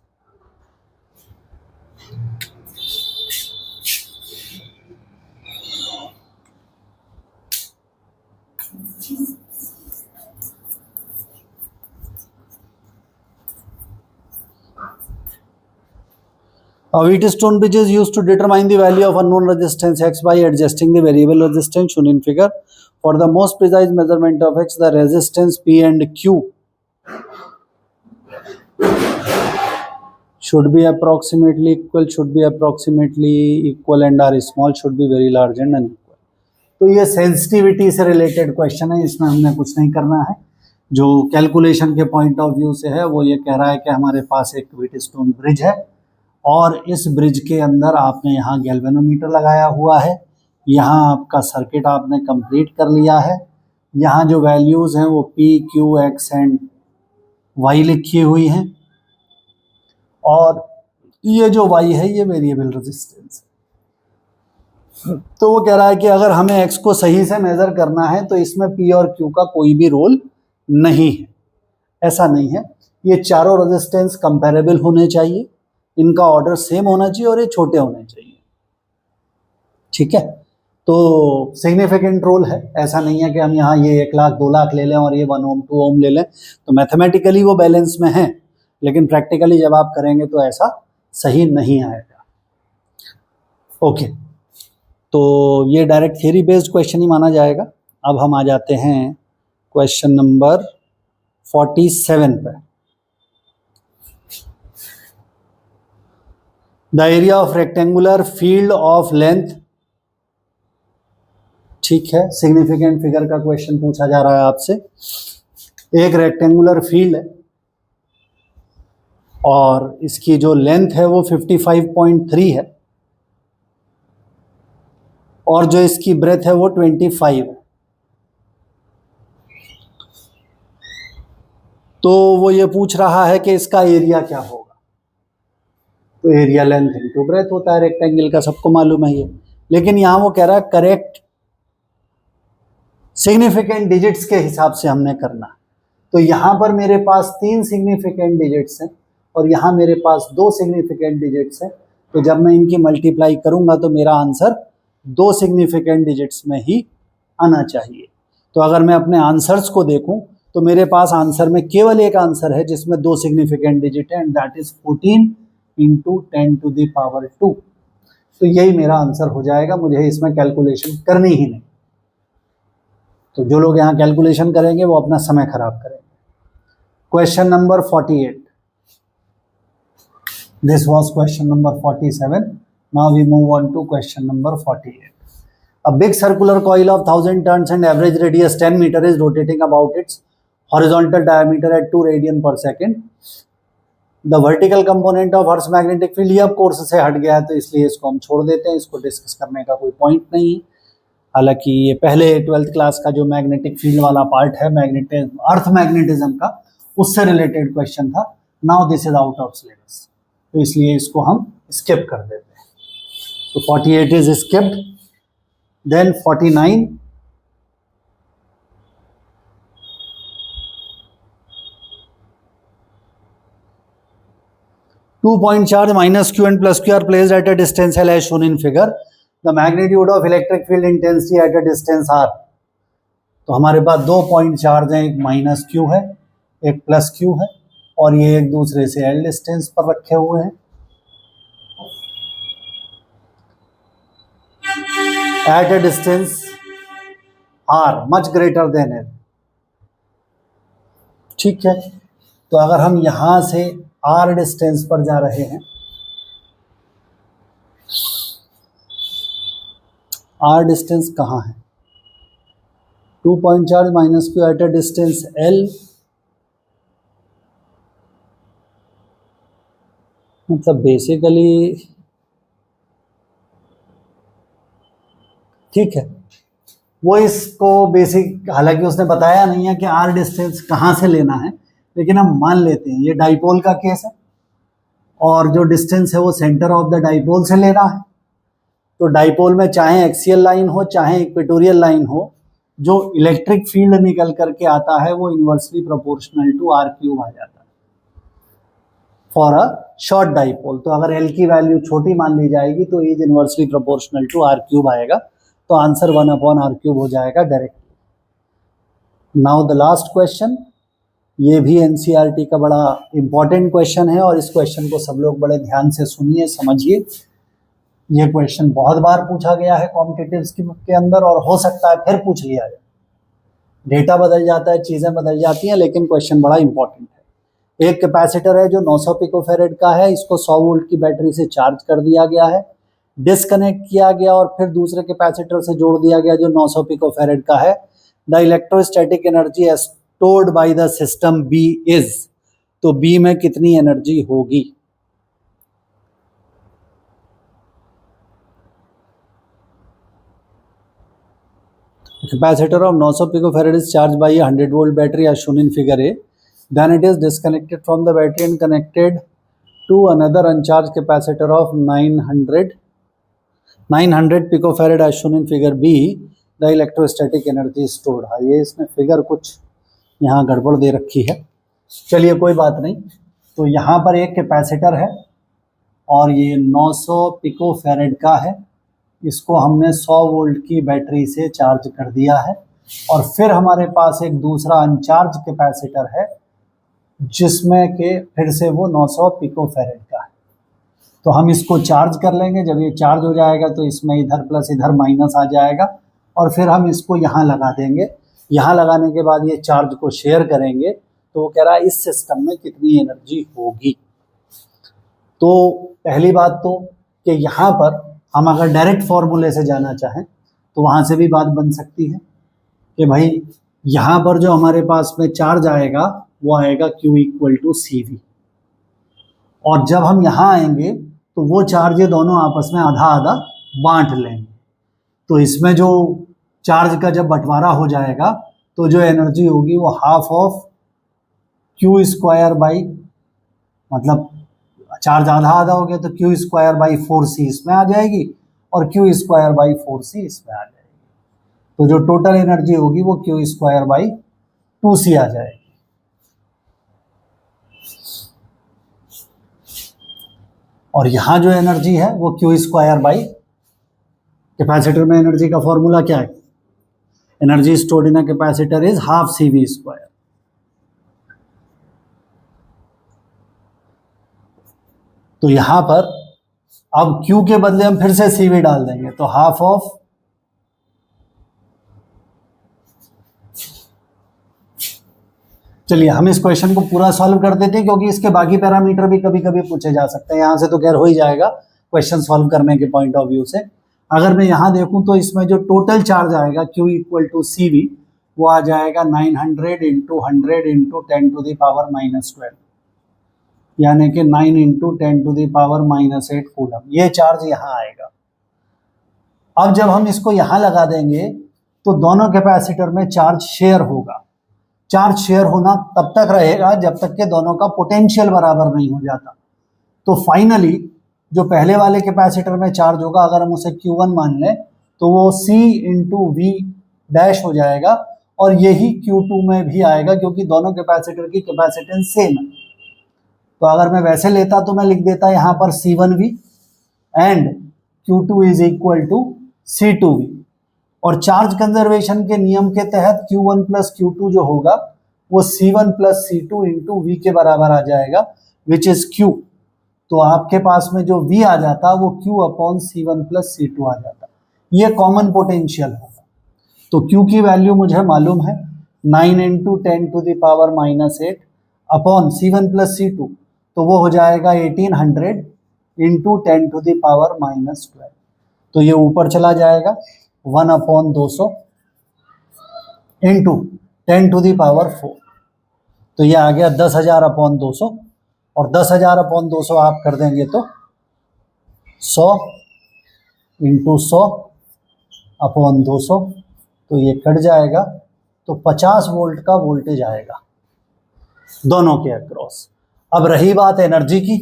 A Wheatstone bridge is used to determine the value of unknown resistance X by adjusting the variable resistance shown in figure. For the most precise measurement of X, the resistance P and Q should be approximately equal, and R small should be very large and unequal. तो ये सेंसिटिविटी से रिलेटेड क्वेश्चन है, इसमें हमने कुछ नहीं करना है। जो कैलकुलेशन के पॉइंट ऑफ व्यू से है वो ये कह रहा है कि हमारे पास एक व्हीटस्टोन ब्रिज है और इस ब्रिज के अंदर आपने यहाँ गैल्वेनोमीटर लगाया हुआ है, यहाँ आपका सर्किट आपने कंप्लीट कर लिया है, यहाँ जो वैल्यूज़ हैं वो P, Q, X and Y लिखी हुई हैं, और ये जो Y है ये वेरिएबल रेजिस्टेंस। तो वो कह रहा है कि अगर हमें X को सही से मेज़र करना है तो इसमें P और Q का कोई भी रोल नहीं है। ऐसा नहीं है, ये चारों रेजिस्टेंस कंपैरेबल होने चाहिए, इनका ऑर्डर सेम होना चाहिए और ये छोटे होने चाहिए। ठीक है, तो सिग्निफिकेंट रोल है। ऐसा नहीं है कि हम यहाँ ये 1 लाख 2 लाख ले लें और ये 1 ओम 2 ओम ले लें, तो मैथमेटिकली वो बैलेंस में है, लेकिन प्रैक्टिकली जब आप करेंगे तो ऐसा सही नहीं आएगा। ओके, तो ये डायरेक्ट थ्योरी बेस्ड क्वेश्चन ही माना जाएगा। अब हम आ जाते हैं क्वेश्चन नंबर 47 पे। The area of rectangular field of length, ठीक है, सिग्निफिकेंट फिगर का क्वेश्चन पूछा जा रहा है आपसे। एक रेक्टेंगुलर फील्ड है और इसकी जो लेंथ है वो 55.3 है और जो इसकी ब्रेथ है वो 25 है। तो वो ये पूछ रहा है कि इसका एरिया क्या होगा। तो एरिया लेंथ इनटू ब्रेथ होता है रेक्टेंगल का, सबको मालूम है ये। लेकिन यहाँ वो कह रहा है करेक्ट सिग्निफिकेंट डिजिट्स के हिसाब से हमने करना। तो यहाँ पर मेरे पास 3 सिग्निफिकेंट डिजिट्स हैं और यहाँ मेरे पास 2 सिग्निफिकेंट डिजिट्स हैं। तो जब मैं इनकी मल्टीप्लाई करूँगा तो मेरा आंसर 2 सिग्निफिकेंट डिजिट्स में ही आना चाहिए। तो अगर मैं अपने आंसर्स को देखूँ तो मेरे पास आंसर में केवल एक आंसर है जिसमें 2 सिग्निफिकेंट डिजिट है, एंड दैट इज 14 इंटू 10⁻²। तो यही मेरा आंसर हो जाएगा, मुझे इसमें कैलकुलेशन करनी ही नहीं। तो जो लोग यहाँ कैलकुलेशन करेंगे वो अपना समय खराब करेंगे। Question number 48, this was question number 47। Now we move on to question number 48। A big circular coil of 1000 turns and average radius 10 meter is rotating about its horizontal diameter at 2 radian per second. The vertical component of Earth's magnetic field, ये अब कोर्स से हट गया है तो इसलिए इसको हम छोड़ देते हैं, इसको डिस्कस करने का कोई पॉइंट नहीं है। हालांकि ये पहले 12th क्लास का जो मैग्नेटिक फील्ड वाला पार्ट है, मैग्नेटिज्म, अर्थ मैग्नेटिज्म का, उससे रिलेटेड क्वेश्चन था। Now this is out of syllabus, तो इसलिए इसको हम स्किप कर देते हैं। तो 48 is skipped. Then 49, two-point charge minus Q and plus Q are placed at a distance L as shown in figure. The magnitude of electric field intensity at a distance R. तो हमारे पास 2 पॉइंट चार्ज हैं, एक माइनस Q है, एक प्लस Q है, और ये एक दूसरे से L डिस्टेंस पर रखे हुए हैं। At a distance R much greater than L। ठीक है, तो अगर हम यहाँ से r डिस्टेंस पर जा रहे हैं, r डिस्टेंस कहाँ है, 2 point charge minus q at a distance l, मतलब बेसिकली ठीक है, वो इसको बेसिक, हालांकि उसने बताया नहीं है कि r डिस्टेंस कहाँ से लेना है, लेकिन हम मान लेते हैं ये डाइपोल का केस है और जो डिस्टेंस है वो सेंटर ऑफ द डाइपोल से लेना है। तो डाइपोल में चाहे एक्सियल लाइन हो चाहे इक्वेटोरियल लाइन हो, जो इलेक्ट्रिक फील्ड निकल करके आता है वो inversely proportional to r cube आ जाता है फॉर अ शॉर्ट डाइपोल। तो अगर l की वैल्यू छोटी मान ली जाएगी तो is inversely proportional to r cube आएगा, तो आंसर 1/r क्यूब हो जाएगा direct. Now the last question, ये भी एनसीईआरटी का बड़ा इंपॉर्टेंट क्वेश्चन है और इस क्वेश्चन को सब लोग बड़े ध्यान से सुनिए, समझिए। ये क्वेश्चन बहुत बार पूछा गया है कॉम्पिटिटिव्स के अंदर और हो सकता है फिर पूछ लिया जाए। डेटा बदल जाता है, चीज़ें बदल जाती हैं, लेकिन क्वेश्चन बड़ा इंपॉर्टेंट है। एक कैपेसिटर है जो 900 पिकोफैरेड का है, इसको 100 वोल्ट की बैटरी से चार्ज कर दिया गया है, डिस्कनेक्ट किया गया और फिर दूसरे कैपेसिटर से जोड़ दिया गया जो 900 पिकोफैरेड का है। The electrostatic energy stored by the system B is, तो बी में कितनी एनर्जी होगी? Capacitor of 900 picofarad is charged by a 100 volt battery as shown in figure A. Then it is disconnected from the battery and connected to another uncharged capacitor of 900 picofarad as shown in figure B. The electrostatic energy is stored. हाँ, ये इसमें फिगर कुछ यहाँ गड़बड़ दे रखी है, चलिए कोई बात नहीं। तो यहाँ पर एक कैपेसिटर है और ये 900 पिकोफैरेड का है, इसको हमने 100 वोल्ट की बैटरी से चार्ज कर दिया है और फिर हमारे पास एक दूसरा अनचार्ज कैपेसिटर है जिसमें के फिर से वो 900 पिकोफैरेड का है। तो हम इसको चार्ज कर लेंगे, जब ये चार्ज हो जाएगा तो इसमें इधर प्लस इधर माइनस आ जाएगा और फिर हम इसको यहाँ लगा देंगे। यहाँ लगाने के बाद ये चार्ज को शेयर करेंगे, तो वो कह रहा है इस सिस्टम में कितनी एनर्जी होगी। तो पहली बात तो कि यहाँ पर हम अगर डायरेक्ट फॉर्मूले से जाना चाहें तो वहाँ से भी बात बन सकती है कि भाई यहाँ पर जो हमारे पास में चार्ज आएगा वो आएगा Q = CV, और जब हम यहाँ आएंगे तो वो चार्ज ये दोनों आपस में आधा आधा बांट लेंगे। तो इसमें जो चार्ज का जब बंटवारा हो जाएगा तो जो एनर्जी होगी वो हाफ ऑफ Q², मतलब चार्ज आधा आधा हो गया तो Q²/4C इसमें आ जाएगी और Q²/4C इसमें आ जाएगी। तो जो टोटल एनर्जी होगी वो Q²/2C आ जाएगी। और यहाँ जो एनर्जी है वो Q², कैपेसिटर में एनर्जी का फॉर्मूला क्या है? Energy stored in a capacitor is half CV²। तो यहाँ पर अब Q के बदले हम फिर से CV डाल देंगे, तो हाफ ऑफ चलिए हम इस क्वेश्चन को पूरा सॉल्व कर देते हैं क्योंकि इसके बाकी पैरामीटर भी कभी कभी पूछे जा सकते हैं। यहाँ से तो खैर हो ही जाएगा क्वेश्चन सॉल्व करने के पॉइंट ऑफ व्यू से। अगर मैं यहाँ देखूँ तो इसमें जो टोटल चार्ज आएगा Q = CV वो आ जाएगा 900 × 100 × 10⁻⁻12, यानी कि 9 × 10⁻⁻8 कूलम, ये चार्ज यहाँ आएगा। अब जब हम इसको यहाँ लगा देंगे तो दोनों कैपेसिटर में चार्ज शेयर होगा। चार्ज शेयर होना तब तक रहेगा जब तक कि दोनों का पोटेंशियल बराबर नहीं हो जाता। तो फाइनली जो पहले वाले कैपेसिटर में चार्ज होगा, अगर हम उसे Q1 मान लें तो वो C × V' हो जाएगा और यही Q2 में भी आएगा क्योंकि दोनों कैपेसिटर की कैपेसिटेंस सेम है। तो अगर मैं वैसे लेता तो मैं लिख देता यहाँ पर C1V एंड Q2 = C2V, और चार्ज कंजर्वेशन के नियम के तहत Q1 + Q2 जो होगा वो C1 + C2 × V के बराबर आ जाएगा, विच इज Q। तो आपके पास में जो V आ जाता है वो Q/C1 + C2 आ जाता, ये कॉमन पोटेंशियल होगा। तो Q की वैल्यू मुझे मालूम है 9 × 10⁻⁻8 अपॉन C1 + C2, तो वो हो जाएगा 1800 इंटू 10⁻⁻12। तो ये ऊपर चला जाएगा 1/200 इंटू 10⁻4। तो ये आ गया 10,000/200, और 10,000/200 आप कर देंगे तो 100 इंटू 100/200, तो ये कट जाएगा। तो 50 वोल्ट का वोल्टेज आएगा दोनों के अक्रॉस। अब रही बात एनर्जी की,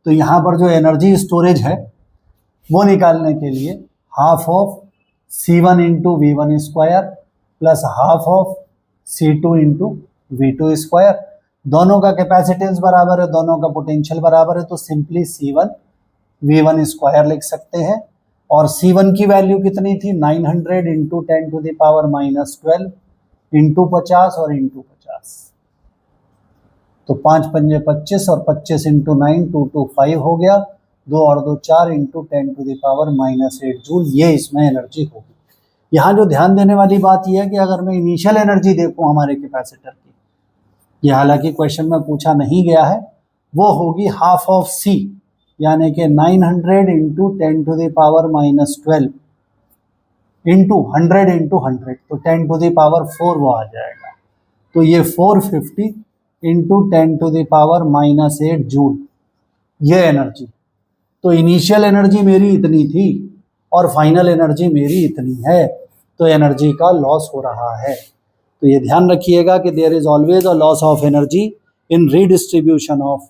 तो यहाँ पर जो एनर्जी स्टोरेज है वो निकालने के लिए half of C1 into V1 square plus half of C2 into V2 square. दोनों का कैपेसिटेंस बराबर है, दोनों का पोटेंशियल बराबर है, तो सिंपली C1 V1 स्क्वायर लिख सकते हैं। और C1 की वैल्यू कितनी थी? 900 इंटू 10⁻12 इंटू 50 और इंटू 50। तो 5 पंजे 25 और 25 इंटू 9 225 हो गया। 2 और 2 4 इंटू 10⁻⁻8 जूल, ये इसमें एनर्जी होगी। यहाँ जो ध्यान देने वाली बात यह है कि अगर मैं इनिशियल एनर्जी देखूँ हमारे कैपेसिटर की, ये हालांकि क्वेश्चन में पूछा नहीं गया है, वो होगी हाफ ऑफ C, यानी कि 900 इंटू 10⁻⁻12 इंटू 100 इंटू 100, तो 10⁻4 वो आ जाएगा। तो ये 450 इंटू 10⁻⁻8 जूल, ये एनर्जी। तो इनिशियल एनर्जी मेरी इतनी थी और फाइनल एनर्जी मेरी इतनी है, तो एनर्जी का लॉस हो रहा है। तो ये ध्यान रखिएगा कि there is always a loss of energy in redistribution of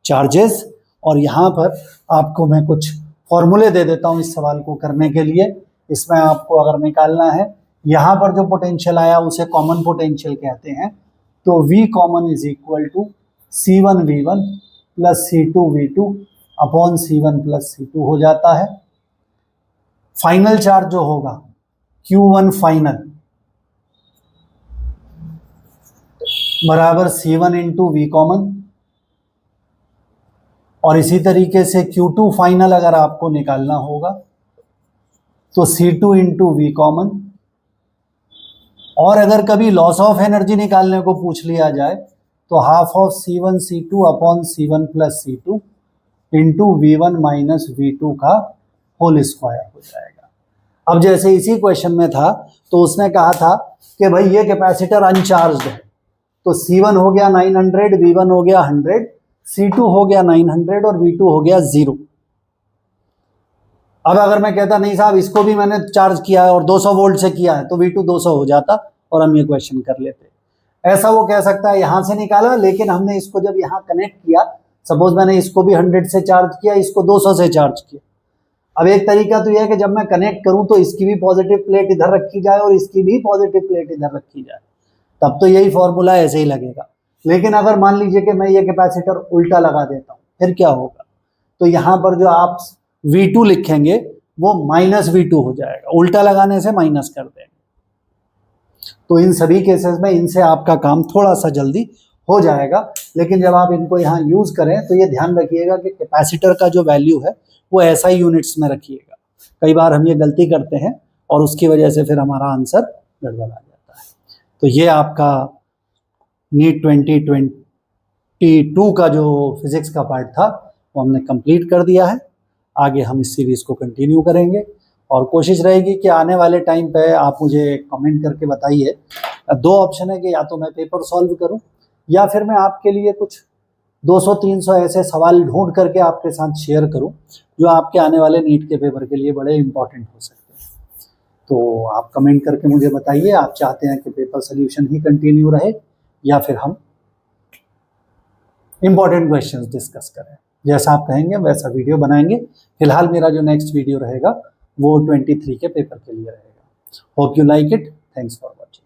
charges. और यहाँ पर आपको मैं कुछ फॉर्मूले दे देता हूँ इस सवाल को करने के लिए। इसमें आपको अगर निकालना है, यहाँ पर जो पोटेंशियल आया उसे कॉमन पोटेंशियल कहते हैं। तो V common is equal to C1 V1 plus C2 V2 upon C1 plus C2 हो जाता है। फाइनल चार्ज जो होगा Q1 फाइनल बराबर C1 इंटू V कॉमन, और इसी तरीके से Q2 फाइनल अगर आपको निकालना होगा तो C2 इंटू V कॉमन। और अगर कभी लॉस ऑफ एनर्जी निकालने को पूछ लिया जाए तो half of C1 C2 upon C1 plus C2 into V1 minus V2 का होल स्क्वायर हो जाएगा। अब जैसे इसी क्वेश्चन में था तो उसने कहा था कि भाई ये कैपेसिटर अनचार्ज है, तो C1 हो गया 900, V1 हो गया 100, C2 हो गया 900 और V2 हो गया 0। अब अगर मैं कहता नहीं साहब इसको भी मैंने चार्ज किया है और 200 वोल्ट से किया है, तो V2 200 हो जाता और हम ये क्वेश्चन कर लेते। ऐसा वो कह सकता है यहां से निकाला, लेकिन हमने इसको जब यहाँ कनेक्ट किया, सपोज मैंने इसको भी 100 से चार्ज किया, इसको 200 से चार्ज किया। अब एक तरीका तो यह है कि जब मैं कनेक्ट करूं तो इसकी भी पॉजिटिव प्लेट इधर रखी जाए और इसकी भी पॉजिटिव प्लेट इधर रखी जाए, तब तो यही फॉर्मूला ऐसे ही लगेगा। लेकिन अगर मान लीजिए कि मैं ये कैपेसिटर उल्टा लगा देता हूँ, फिर क्या होगा? तो यहाँ पर जो आप V2 लिखेंगे वो माइनस V2 हो जाएगा, उल्टा लगाने से माइनस कर देंगे। तो इन सभी केसेस में इनसे आपका काम थोड़ा सा जल्दी हो जाएगा। लेकिन जब आप इनको यहाँ यूज करें तो ये ध्यान रखिएगा कि कैपेसिटर का जो वैल्यू है वो ऐसा ही यूनिट्स में रखिएगा। कई बार हम ये गलती करते हैं और उसकी वजह से फिर हमारा आंसर गड़बड़ा जाता है। तो ये आपका नीट 2022 का जो फिजिक्स का पार्ट था वो हमने कंप्लीट कर दिया है। आगे हम इस सीरीज़ को कंटिन्यू करेंगे और कोशिश रहेगी कि आने वाले टाइम पे आप मुझे कमेंट करके बताइए। 2 ऑप्शन है कि या तो मैं पेपर सॉल्व करूं या फिर मैं आपके लिए कुछ 200-300 ऐसे सवाल ढूंढ करके आपके साथ शेयर करूं जो आपके आने वाले नीट के पेपर के लिए बड़े इंपॉर्टेंट हो सकते हैं। तो आप कमेंट करके मुझे बताइए, आप चाहते हैं कि पेपर सोल्यूशन ही कंटिन्यू रहे या फिर हम इंपॉर्टेंट क्वेश्चंस डिस्कस करें। जैसा आप कहेंगे वैसा वीडियो बनाएंगे। फिलहाल मेरा जो नेक्स्ट वीडियो रहेगा वो 23 के पेपर के लिए रहेगा। Hope you like it. Thanks for watching.